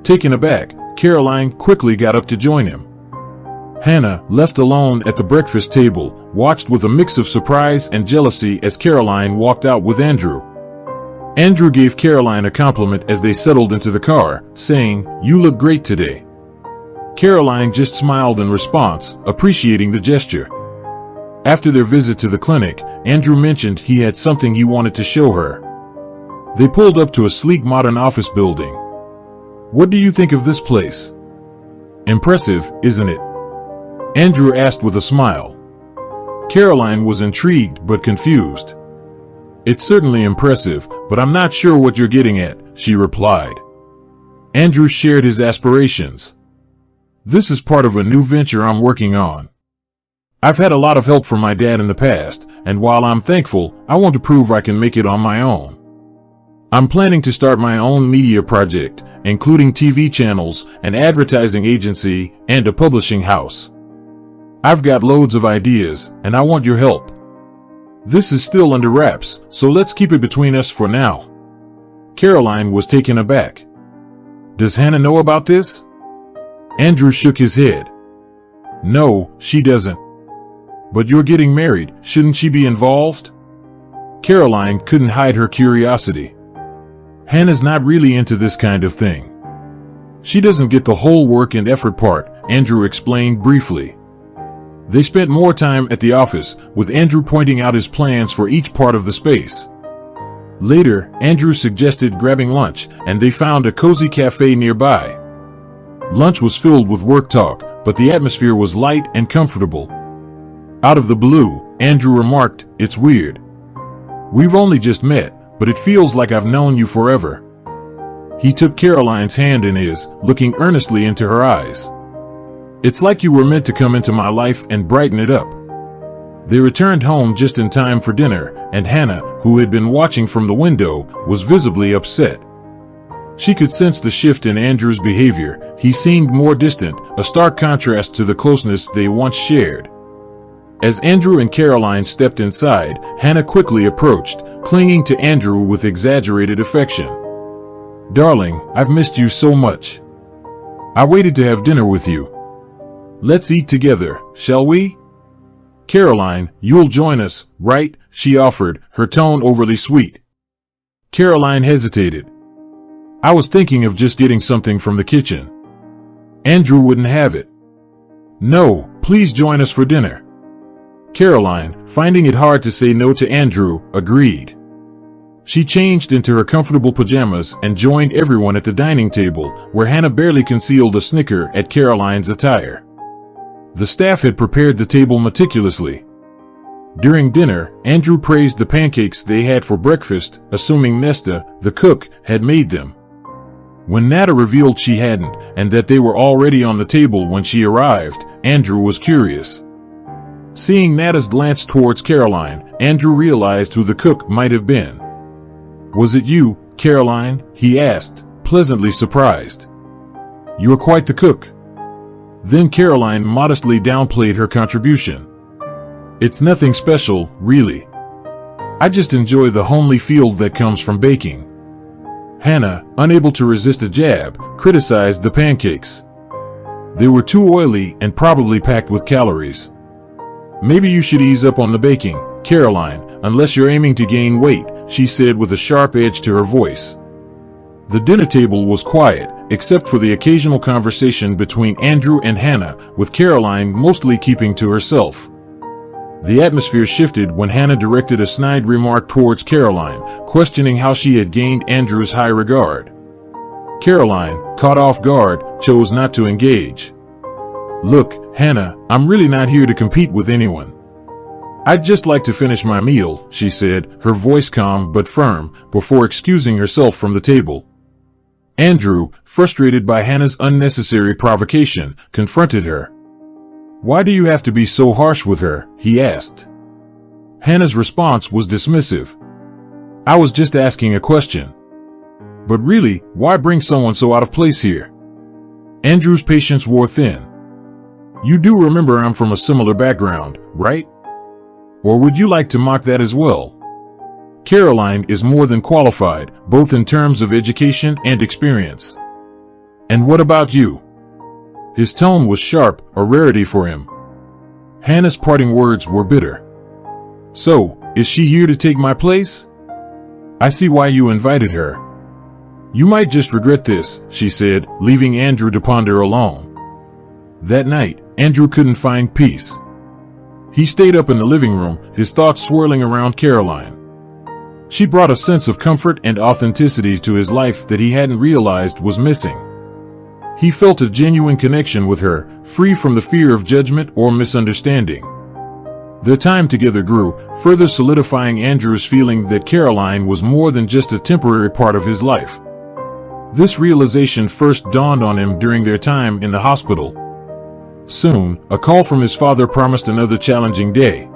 Taken aback, Caroline quickly got up to join him. Hannah, left alone at the breakfast table, watched with a mix of surprise and jealousy as Caroline walked out with Andrew. Andrew gave Caroline a compliment as they settled into the car, saying, "You look great today." Caroline just smiled in response, appreciating the gesture. After their visit to the clinic, Andrew mentioned he had something he wanted to show her. They pulled up to a sleek modern office building. "What do you think of this place?" "Impressive, isn't it?" Andrew asked with a smile. Caroline was intrigued but confused. "It's certainly impressive, but I'm not sure what you're getting at," she replied. Andrew shared his aspirations. "This is part of a new venture I'm working on. I've had a lot of help from my dad in the past, and while I'm thankful, I want to prove I can make it on my own. I'm planning to start my own media project, including TV channels, an advertising agency, and a publishing house. I've got loads of ideas, and I want your help. This is still under wraps, so let's keep it between us for now." Caroline was taken aback. "Does Hannah know about this?" Andrew shook his head. "No, she doesn't. But you're getting married, shouldn't she be involved?" Caroline couldn't hide her curiosity. "Hannah's not really into this kind of thing. She doesn't get the whole work and effort part," Andrew explained briefly. They spent more time at the office, with Andrew pointing out his plans for each part of the space. Later, Andrew suggested grabbing lunch, and they found a cozy cafe nearby. Lunch was filled with work talk, but the atmosphere was light and comfortable. Out of the blue, Andrew remarked, "It's weird. We've only just met, but it feels like I've known you forever." He took Caroline's hand in his, looking earnestly into her eyes. "It's like you were meant to come into my life and brighten it up." They returned home just in time for dinner, and Hannah, who had been watching from the window, was visibly upset. She could sense the shift in Andrew's behavior. He seemed more distant, a stark contrast to the closeness they once shared. As Andrew and Caroline stepped inside, Hannah quickly approached, clinging to Andrew with exaggerated affection. "Darling, I've missed you so much. I waited to have dinner with you. Let's eat together, shall we?" "Caroline, you'll join us, right?" she offered, her tone overly sweet. Caroline hesitated. "I was thinking of just getting something from the kitchen." Andrew wouldn't have it. "No, please join us for dinner." Caroline, finding it hard to say no to Andrew, agreed. She changed into her comfortable pajamas and joined everyone at the dining table, where Hannah barely concealed a snicker at Caroline's attire. The staff had prepared the table meticulously. During dinner, Andrew praised the pancakes they had for breakfast, assuming Nesta, the cook, had made them. When Nada revealed she hadn't, and that they were already on the table when she arrived, Andrew was curious. Seeing Nada's glance towards Caroline, Andrew realized who the cook might have been. "Was it you, Caroline?" he asked, pleasantly surprised. "You're quite the cook." Then Caroline modestly downplayed her contribution. "It's nothing special, really. I just enjoy the homely feel that comes from baking." Hannah, unable to resist a jab, criticized the pancakes. They were too oily and probably packed with calories. "Maybe you should ease up on the baking, Caroline, unless you're aiming to gain weight," she said with a sharp edge to her voice. The dinner table was quiet, except for the occasional conversation between Andrew and Hannah, with Caroline mostly keeping to herself. The atmosphere shifted when Hannah directed a snide remark towards Caroline, questioning how she had gained Andrew's high regard. Caroline, caught off guard, chose not to engage. "Look, Hannah, I'm really not here to compete with anyone. I'd just like to finish my meal," she said, her voice calm but firm, before excusing herself from the table. Andrew, frustrated by Hannah's unnecessary provocation, confronted her. "Why do you have to be so harsh with her?" he asked. Hannah's response was dismissive. "I was just asking a question. But really, why bring someone so out of place here?" Andrew's patience wore thin. "You do remember I'm from a similar background, right? Or would you like to mock that as well? Caroline is more than qualified, both in terms of education and experience. And what about you?" His tone was sharp, a rarity for him. Hannah's parting words were bitter. "So, is she here to take my place? I see why you invited her. You might just regret this," she said, leaving Andrew to ponder alone. That night, Andrew couldn't find peace. He stayed up in the living room, his thoughts swirling around Caroline. She brought a sense of comfort and authenticity to his life that he hadn't realized was missing. He felt a genuine connection with her, free from the fear of judgment or misunderstanding. Their time together grew, further solidifying Andrew's feeling that Caroline was more than just a temporary part of his life. This realization first dawned on him during their time in the hospital. Soon, a call from his father promised another challenging day.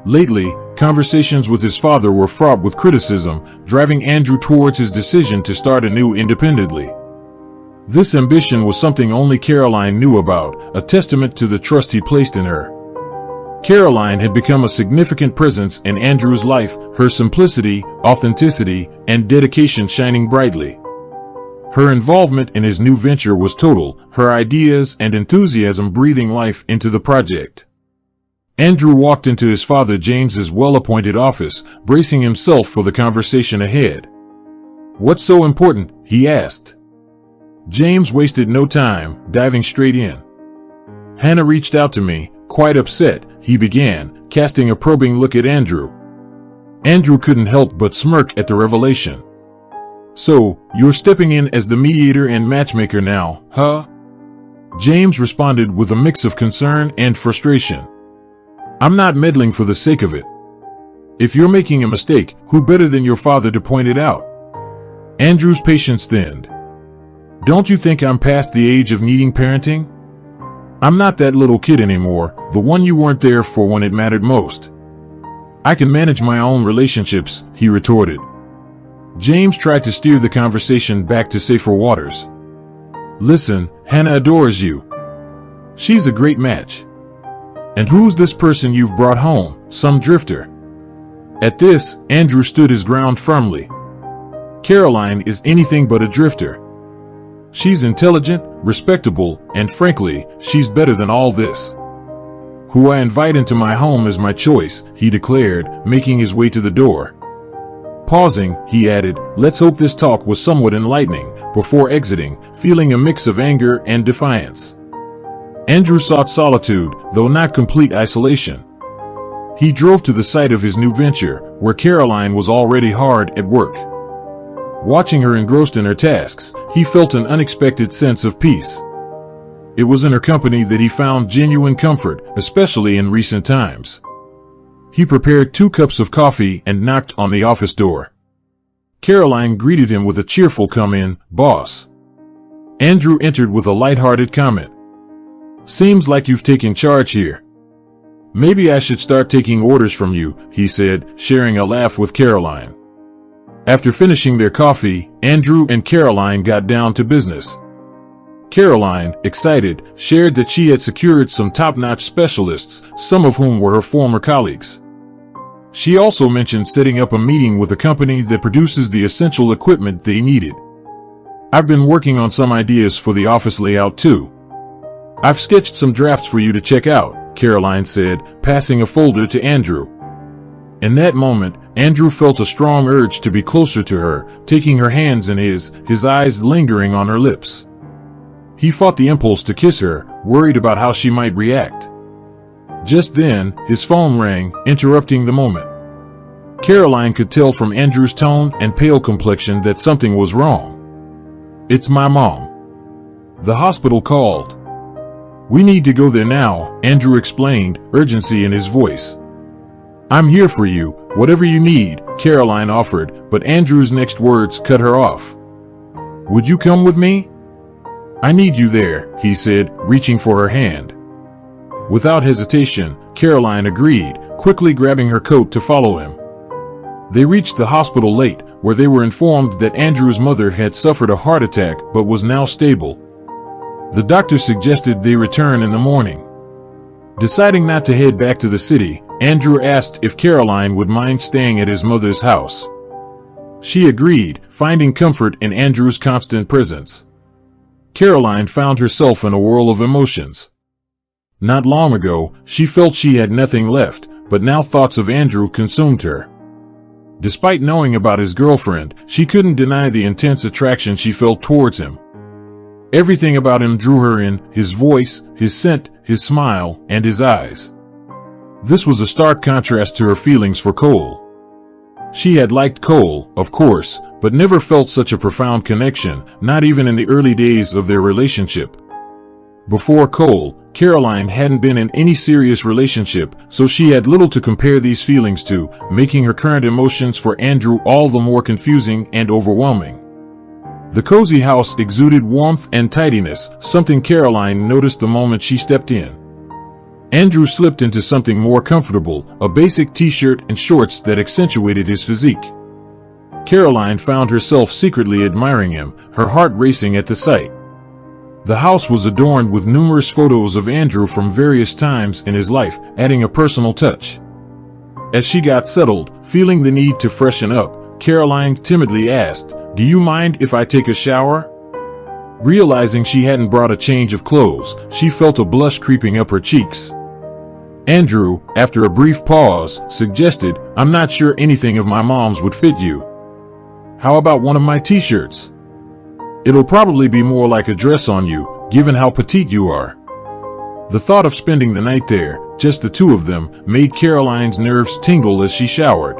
Lately, conversations with his father were fraught with criticism, driving Andrew towards his decision to start anew independently. This ambition was something only Caroline knew about, a testament to the trust he placed in her. Caroline had become a significant presence in Andrew's life, her simplicity, authenticity, and dedication shining brightly. Her involvement in his new venture was total, her ideas and enthusiasm breathing life into the project. Andrew walked into his father James's well-appointed office, bracing himself for the conversation ahead. "What's so important?" he asked. James wasted no time, diving straight in. "Hannah reached out to me, quite upset," he began, casting a probing look at Andrew. Andrew couldn't help but smirk at the revelation. "So, you're stepping in as the mediator and matchmaker now, huh?" James responded with a mix of concern and frustration. "I'm not meddling for the sake of it. If you're making a mistake, who better than your father to point it out?" Andrew's patience thinned. "Don't you think I'm past the age of needing parenting? I'm not that little kid anymore, the one you weren't there for when it mattered most. I can manage my own relationships," he retorted. James tried to steer the conversation back to safer waters. "Listen, Hannah adores you. She's a great match. And who's this person you've brought home, some drifter?" At this, Andrew stood his ground firmly. "Caroline is anything but a drifter. She's intelligent, respectable, and frankly, she's better than all this. Who I invite into my home is my choice," he declared, making his way to the door. Pausing, he added, "Let's hope this talk was somewhat enlightening," before exiting, feeling a mix of anger and defiance. Andrew sought solitude, though not complete isolation. He drove to the site of his new venture, where Caroline was already hard at work. Watching her engrossed in her tasks, he felt an unexpected sense of peace. It was in her company that he found genuine comfort, especially in recent times. He prepared 2 cups of coffee and knocked on the office door. Caroline greeted him with a cheerful "Come in, boss." Andrew entered with a light-hearted comment. "Seems like you've taken charge here. Maybe I should start taking orders from you," he said, sharing a laugh with Caroline. After finishing their coffee, Andrew and Caroline got down to business. Caroline, excited, shared that she had secured some top-notch specialists, some of whom were her former colleagues. She also mentioned setting up a meeting with a company that produces the essential equipment they needed. "I've been working on some ideas for the office layout too. I've sketched some drafts for you to check out," Caroline said, passing a folder to Andrew. In that moment, Andrew felt a strong urge to be closer to her, taking her hands in his eyes lingering on her lips. He fought the impulse to kiss her, worried about how she might react. Just then, his phone rang, interrupting the moment. Caroline could tell from Andrew's tone and pale complexion that something was wrong. "It's my mom. The hospital called." "We need to go there now," Andrew explained, urgency in his voice. "I'm here for you, whatever you need," Caroline offered, but Andrew's next words cut her off. "Would you come with me?" "I need you there," he said, reaching for her hand. Without hesitation, Caroline agreed, quickly grabbing her coat to follow him. They reached the hospital late, where they were informed that Andrew's mother had suffered a heart attack but was now stable. The doctor suggested they return in the morning. Deciding not to head back to the city, Andrew asked if Caroline would mind staying at his mother's house. She agreed, finding comfort in Andrew's constant presence. Caroline found herself in a whirl of emotions. Not long ago, she felt she had nothing left, but now thoughts of Andrew consumed her. Despite knowing about his girlfriend, she couldn't deny the intense attraction she felt towards him. Everything about him drew her in, his voice, his scent, his smile, and his eyes. This was a stark contrast to her feelings for Cole. She had liked Cole, of course, but never felt such a profound connection, not even in the early days of their relationship. Before Cole, Caroline hadn't been in any serious relationship, so she had little to compare these feelings to, making her current emotions for Andrew all the more confusing and overwhelming. The cozy house exuded warmth and tidiness, something Caroline noticed the moment she stepped in. Andrew slipped into something more comfortable, a basic t-shirt and shorts that accentuated his physique. Caroline found herself secretly admiring him, her heart racing at the sight. The house was adorned with numerous photos of Andrew from various times in his life, adding a personal touch. As she got settled, feeling the need to freshen up, Caroline timidly asked, "Do you mind if I take a shower?" Realizing she hadn't brought a change of clothes, she felt a blush creeping up her cheeks. Andrew, after a brief pause, suggested, "I'm not sure anything of my mom's would fit you. How about one of my t-shirts? It'll probably be more like a dress on you, given how petite you are." The thought of spending the night there, just the two of them, made Caroline's nerves tingle as she showered.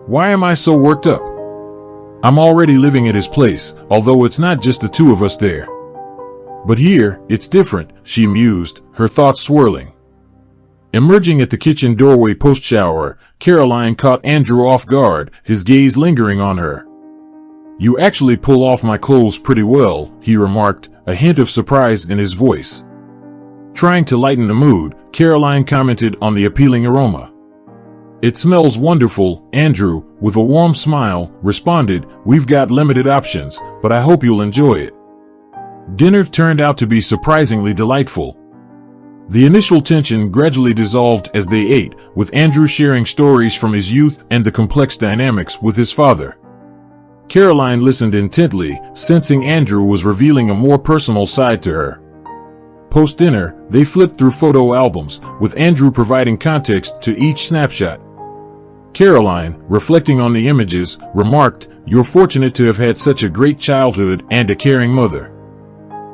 "Why am I so worked up? I'm already living at his place, although it's not just the two of us there. But here, it's different," she mused, her thoughts swirling. Emerging at the kitchen doorway post-shower, Caroline caught Andrew off guard, his gaze lingering on her. "You actually pull off my clothes pretty well," he remarked, a hint of surprise in his voice. Trying to lighten the mood, Caroline commented on the appealing aroma. "It smells wonderful," Andrew, with a warm smile, responded. "We've got limited options, but I hope you'll enjoy it." Dinner turned out to be surprisingly delightful. The initial tension gradually dissolved as they ate, with Andrew sharing stories from his youth and the complex dynamics with his father. Caroline listened intently, sensing Andrew was revealing a more personal side to her. Post-dinner, they flipped through photo albums, with Andrew providing context to each snapshot. Caroline, reflecting on the images, remarked, "You're fortunate to have had such a great childhood and a caring mother.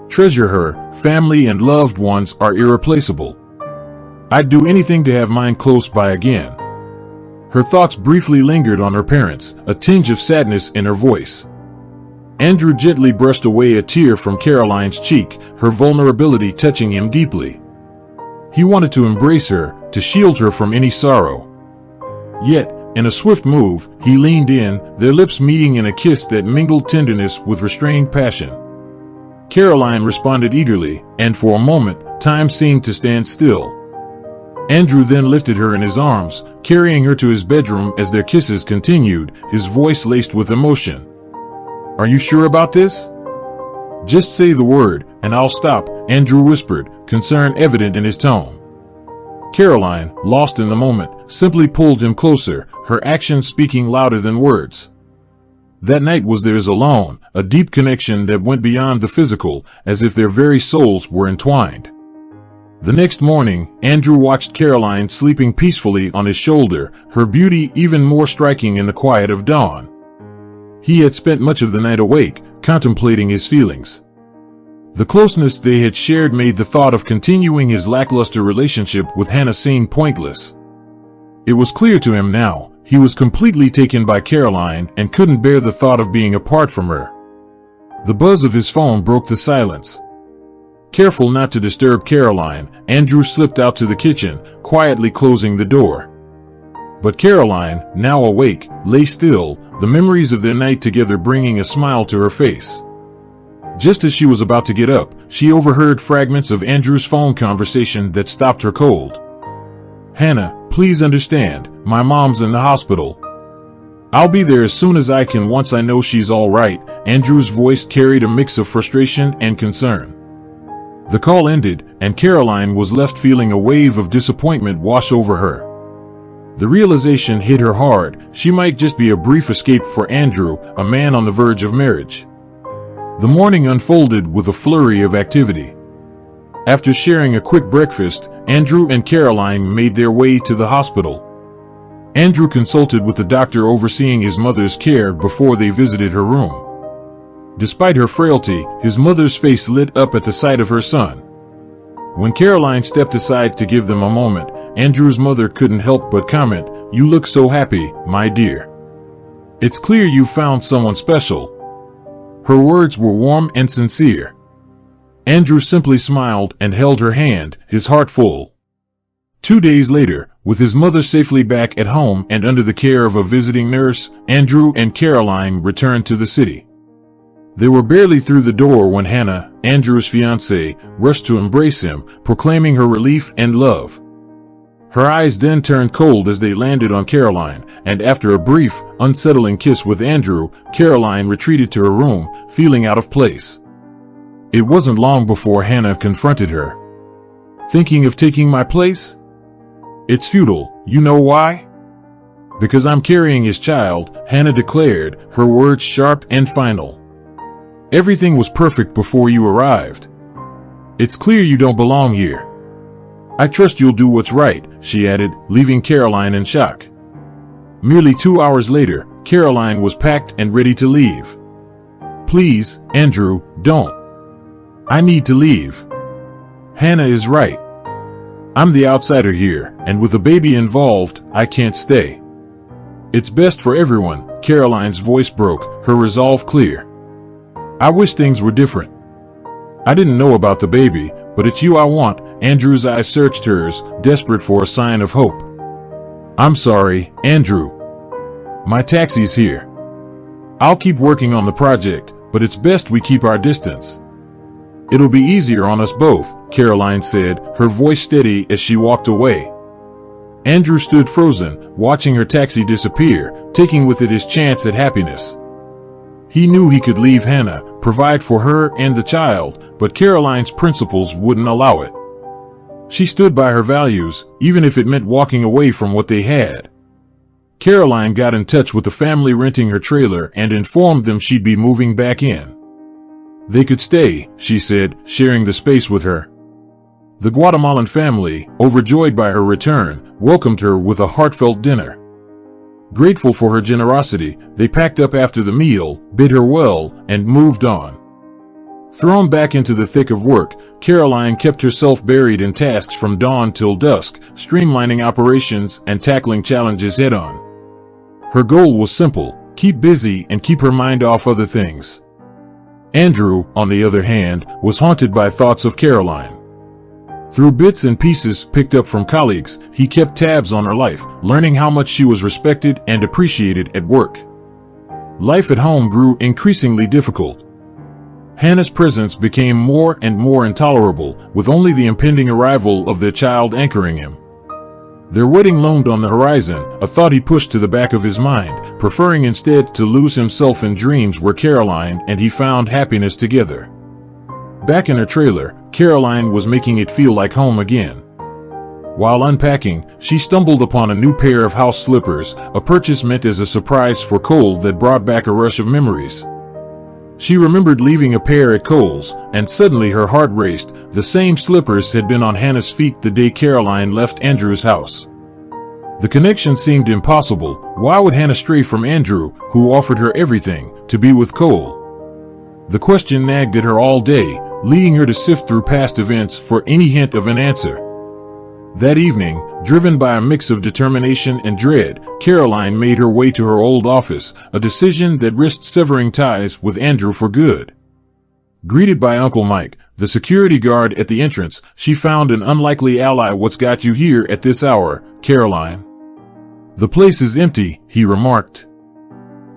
Treasure her, family and loved ones are irreplaceable. I'd do anything to have mine close by again." Her thoughts briefly lingered on her parents, a tinge of sadness in her voice. Andrew gently brushed away a tear from Caroline's cheek, her vulnerability touching him deeply. He wanted to embrace her, to shield her from any sorrow. Yet, in a swift move, he leaned in, their lips meeting in a kiss that mingled tenderness with restrained passion. Caroline responded eagerly, and for a moment, time seemed to stand still. Andrew then lifted her in his arms, carrying her to his bedroom as their kisses continued, his voice laced with emotion. "Are you sure about this? Just say the word, and I'll stop," Andrew whispered, concern evident in his tone. Caroline, lost in the moment, simply pulled him closer, her actions speaking louder than words. That night was theirs alone, a deep connection that went beyond the physical, as if their very souls were entwined. The next morning, Andrew watched Caroline sleeping peacefully on his shoulder, her beauty even more striking in the quiet of dawn. He had spent much of the night awake, contemplating his feelings. The closeness they had shared made the thought of continuing his lackluster relationship with Hannah seem pointless. It was clear to him now, he was completely taken by Caroline and couldn't bear the thought of being apart from her. The buzz of his phone broke the silence. Careful not to disturb Caroline, Andrew slipped out to the kitchen, quietly closing the door. But Caroline, now awake, lay still, the memories of their night together bringing a smile to her face. Just as she was about to get up, she overheard fragments of Andrew's phone conversation that stopped her cold. "Hannah, please understand, my mom's in the hospital. I'll be there as soon as I can once I know she's all right." Andrew's voice carried a mix of frustration and concern. The call ended, and Caroline was left feeling a wave of disappointment wash over her. The realization hit her hard. She might just be a brief escape for Andrew, a man on the verge of marriage. The morning unfolded with a flurry of activity. After sharing a quick breakfast, Andrew and Caroline made their way to the hospital. Andrew consulted with the doctor overseeing his mother's care before they visited her room. Despite her frailty, his mother's face lit up at the sight of her son. When Caroline stepped aside to give them a moment, Andrew's mother couldn't help but comment, "You look so happy, my dear. It's clear you found someone special." Her words were warm and sincere. Andrew simply smiled and held her hand, his heart full. 2 days later, with his mother safely back at home and under the care of a visiting nurse, Andrew and Caroline returned to the city. They were barely through the door when Hannah, Andrew's fiancée, rushed to embrace him, proclaiming her relief and love. Her eyes then turned cold as they landed on Caroline, and after a brief, unsettling kiss with Andrew, Caroline retreated to her room, feeling out of place. It wasn't long before Hannah confronted her. "Thinking of taking my place? It's futile, you know why?" "Because I'm carrying his child," Hannah declared, her words sharp and final. "Everything was perfect before you arrived. It's clear you don't belong here. I trust you'll do what's right," she added, leaving Caroline in shock. Merely 2 hours later, Caroline was packed and ready to leave. "Please, Andrew, don't. I need to leave. Hannah is right. I'm the outsider here, and with a baby involved, I can't stay. It's best for everyone." Caroline's voice broke, her resolve clear. "I wish things were different. I didn't know about the baby, but it's you I want." Andrew's eyes searched hers, desperate for a sign of hope. "I'm sorry, Andrew. My taxi's here. I'll keep working on the project, but it's best we keep our distance." "It'll be easier on us both," Caroline said, her voice steady as she walked away. Andrew stood frozen, watching her taxi disappear, taking with it his chance at happiness. He knew he could leave Hannah, provide for her and the child, but Caroline's principles wouldn't allow it. She stood by her values, even if it meant walking away from what they had. Caroline got in touch with the family renting her trailer and informed them she'd be moving back in. They could stay, she said, sharing the space with her. The Guatemalan family, overjoyed by her return, welcomed her with a heartfelt dinner. Grateful for her generosity, they packed up after the meal, bid her well, and moved on. Thrown back into the thick of work, Caroline kept herself buried in tasks from dawn till dusk, streamlining operations and tackling challenges head-on. Her goal was simple: keep busy and keep her mind off other things. Andrew, on the other hand, was haunted by thoughts of Caroline. Through bits and pieces picked up from colleagues, he kept tabs on her life, learning how much she was respected and appreciated at work. Life at home grew increasingly difficult. Hannah's presence became more and more intolerable, with only the impending arrival of their child anchoring him. Their wedding loomed on the horizon, a thought he pushed to the back of his mind, preferring instead to lose himself in dreams where Caroline and he found happiness together. Back in her trailer, Caroline was making it feel like home again. While unpacking, she stumbled upon a new pair of house slippers, a purchase meant as a surprise for Cole that brought back a rush of memories. She remembered leaving a pair at Cole's, and suddenly her heart raced. The same slippers had been on Hannah's feet the day Caroline left Andrew's house. The connection seemed impossible. Why would Hannah stray from Andrew, who offered her everything, to be with Cole? The question nagged at her all day, leading her to sift through past events for any hint of an answer. That evening, driven by a mix of determination and dread, Caroline made her way to her old office, a decision that risked severing ties with Andrew for good. Greeted by Uncle Mike, the security guard at the entrance, she found an unlikely ally. "What's got you here at this hour, Caroline?" "The place is empty," he remarked.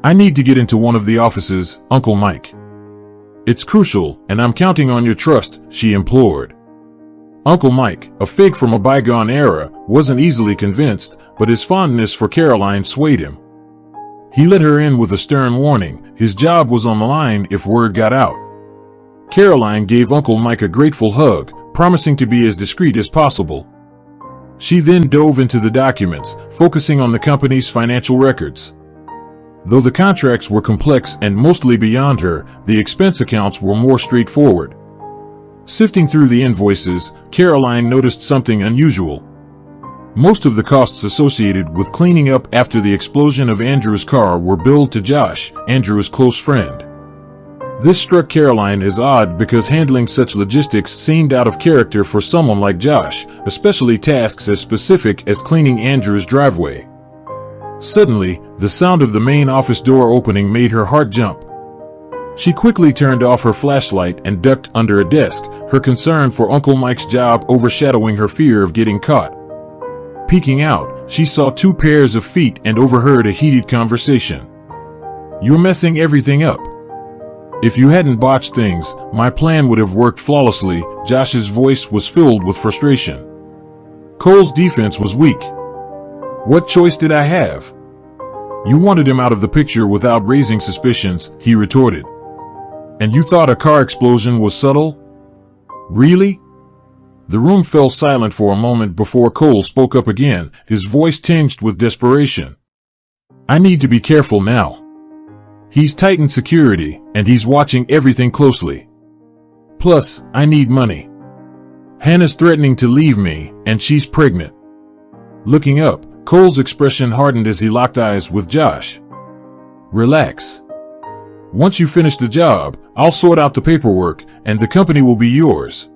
"I need to get into one of the offices, Uncle Mike." "It's crucial, and I'm counting on your trust," she implored. Uncle Mike, a fake from a bygone era, wasn't easily convinced, but his fondness for Caroline swayed him. He let her in with a stern warning. His job was on the line if word got out. Caroline gave Uncle Mike a grateful hug, promising to be as discreet as possible. She then dove into the documents, focusing on the company's financial records. Though the contracts were complex and mostly beyond her, the expense accounts were more straightforward. Sifting through the invoices, Caroline noticed something unusual. Most of the costs associated with cleaning up after the explosion of Andrew's car were billed to Josh, Andrew's close friend. This struck Caroline as odd because handling such logistics seemed out of character for someone like Josh, especially tasks as specific as cleaning Andrew's driveway. Suddenly, the sound of the main office door opening made her heart jump. She quickly turned off her flashlight and ducked under a desk, her concern for Uncle Mike's job overshadowing her fear of getting caught. Peeking out, she saw 2 pairs of feet and overheard a heated conversation. "You're messing everything up. If you hadn't botched things, my plan would have worked flawlessly." Josh's voice was filled with frustration. "Cole's defense was weak. What choice did I have?" "You wanted him out of the picture without raising suspicions," he retorted. "And you thought a car explosion was subtle? Really?" The room fell silent for a moment before Cole spoke up again, his voice tinged with desperation. "I need to be careful now. He's tightened security, and he's watching everything closely. Plus, I need money. Hannah's threatening to leave me, and she's pregnant." Looking up, Cole's expression hardened as he locked eyes with Josh. "Relax. Once you finish the job, I'll sort out the paperwork, and the company will be yours.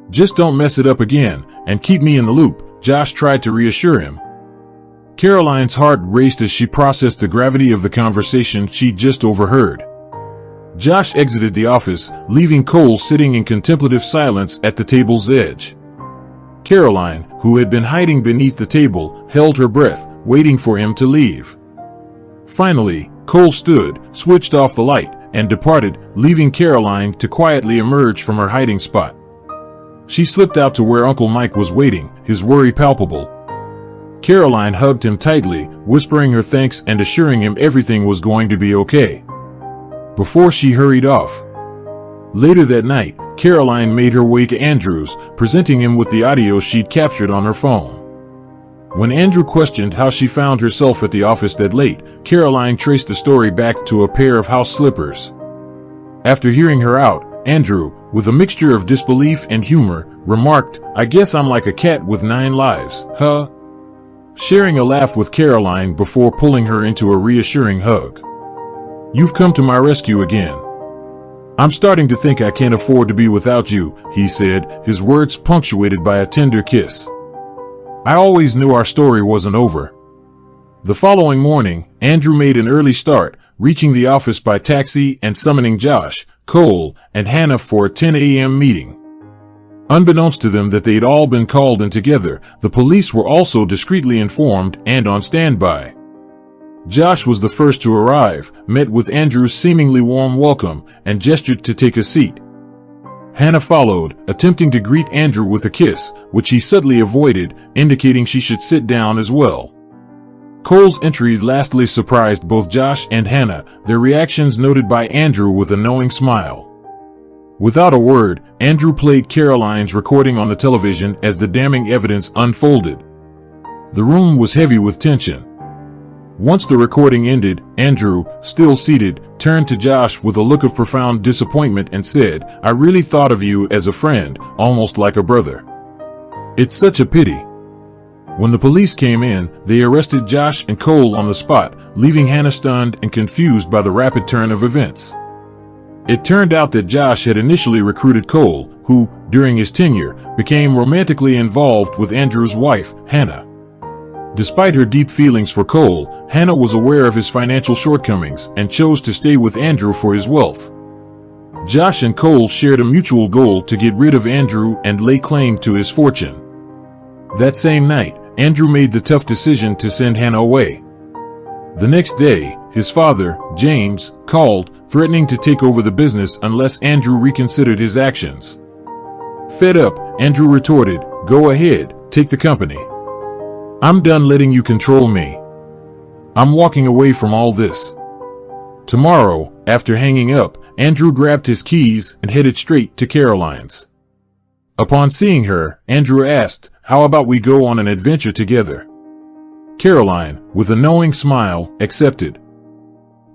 Just don't mess it up again, and keep me in the loop," Josh tried to reassure him. Caroline's heart raced as she processed the gravity of the conversation she'd just overheard. Josh exited the office, leaving Cole sitting in contemplative silence at the table's edge. Caroline, who had been hiding beneath the table, held her breath, waiting for him to leave. Finally, Cole stood, switched off the light, and departed, leaving Caroline to quietly emerge from her hiding spot. She slipped out to where Uncle Mike was waiting, his worry palpable. Caroline hugged him tightly, whispering her thanks and assuring him everything was going to be okay. Before she hurried off. Later that night, Caroline made her way to Andrew's, presenting him with the audio she'd captured on her phone. When Andrew questioned how she found herself at the office that late, Caroline traced the story back to a pair of house slippers. After hearing her out, Andrew, with a mixture of disbelief and humor, remarked, "I guess I'm like a cat with 9 lives, huh?" Sharing a laugh with Caroline before pulling her into a reassuring hug. "You've come to my rescue again. I'm starting to think I can't afford to be without you," he said, his words punctuated by a tender kiss. "I always knew our story wasn't over." The following morning, Andrew made an early start, reaching the office by taxi and summoning Josh, Cole, and Hannah for a 10 a.m. meeting. Unbeknownst to them that they'd all been called in together, the police were also discreetly informed and on standby. Josh was the first to arrive, met with Andrew's seemingly warm welcome, and gestured to take a seat. Hannah followed, attempting to greet Andrew with a kiss, which he subtly avoided, indicating she should sit down as well. Cole's entry lastly surprised both Josh and Hannah, their reactions noted by Andrew with a knowing smile. Without a word, Andrew played Caroline's recording on the television as the damning evidence unfolded. The room was heavy with tension. Once the recording ended, Andrew, still seated, turned to Josh with a look of profound disappointment and said, "I really thought of you as a friend, almost like a brother. It's such a pity." When the police came in, they arrested Josh and Cole on the spot, leaving Hannah stunned and confused by the rapid turn of events. It turned out that Josh had initially recruited Cole, who, during his tenure, became romantically involved with Andrew's wife, Hannah. Despite her deep feelings for Cole, Hannah was aware of his financial shortcomings and chose to stay with Andrew for his wealth. Josh and Cole shared a mutual goal to get rid of Andrew and lay claim to his fortune. That same night, Andrew made the tough decision to send Hannah away. The next day, his father, James, called, threatening to take over the business unless Andrew reconsidered his actions. Fed up, Andrew retorted, "Go ahead, take the company. I'm done letting you control me. I'm walking away from all this." Tomorrow, after hanging up, Andrew grabbed his keys and headed straight to Caroline's. Upon seeing her, Andrew asked, "How about we go on an adventure together?" Caroline, with a knowing smile, accepted.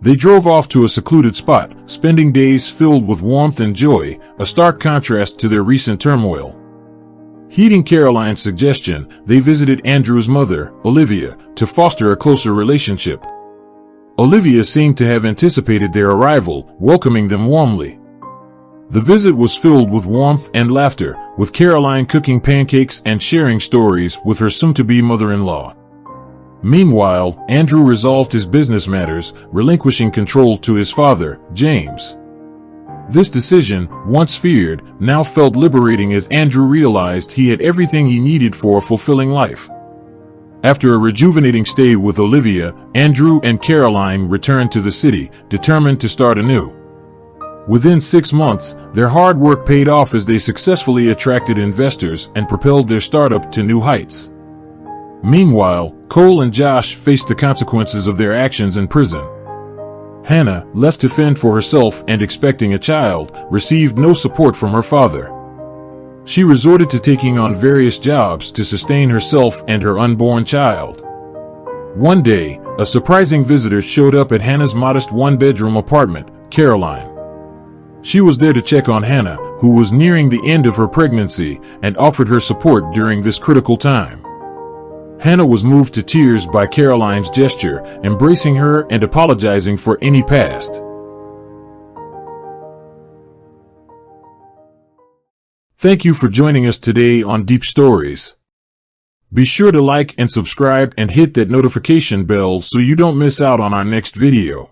They drove off to a secluded spot, spending days filled with warmth and joy, a stark contrast to their recent turmoil. Heeding Caroline's suggestion, they visited Andrew's mother, Olivia, to foster a closer relationship. Olivia seemed to have anticipated their arrival, welcoming them warmly. The visit was filled with warmth and laughter, with Caroline cooking pancakes and sharing stories with her soon-to-be mother-in-law. Meanwhile, Andrew resolved his business matters, relinquishing control to his father, James. This decision, once feared, now felt liberating as Andrew realized he had everything he needed for a fulfilling life. After a rejuvenating stay with Olivia, Andrew and Caroline returned to the city, determined to start anew. Within 6 months, their hard work paid off as they successfully attracted investors and propelled their startup to new heights. Meanwhile, Cole and Josh faced the consequences of their actions in prison. Hannah, left to fend for herself and expecting a child, received no support from her father. She resorted to taking on various jobs to sustain herself and her unborn child. One day, a surprising visitor showed up at Hannah's modest one-bedroom apartment, Caroline. She was there to check on Hannah, who was nearing the end of her pregnancy, and offered her support during this critical time. Hannah was moved to tears by Caroline's gesture, embracing her and apologizing for any past. Thank you for joining us today on Deep Stories. Be sure to like and subscribe and hit that notification bell so you don't miss out on our next video.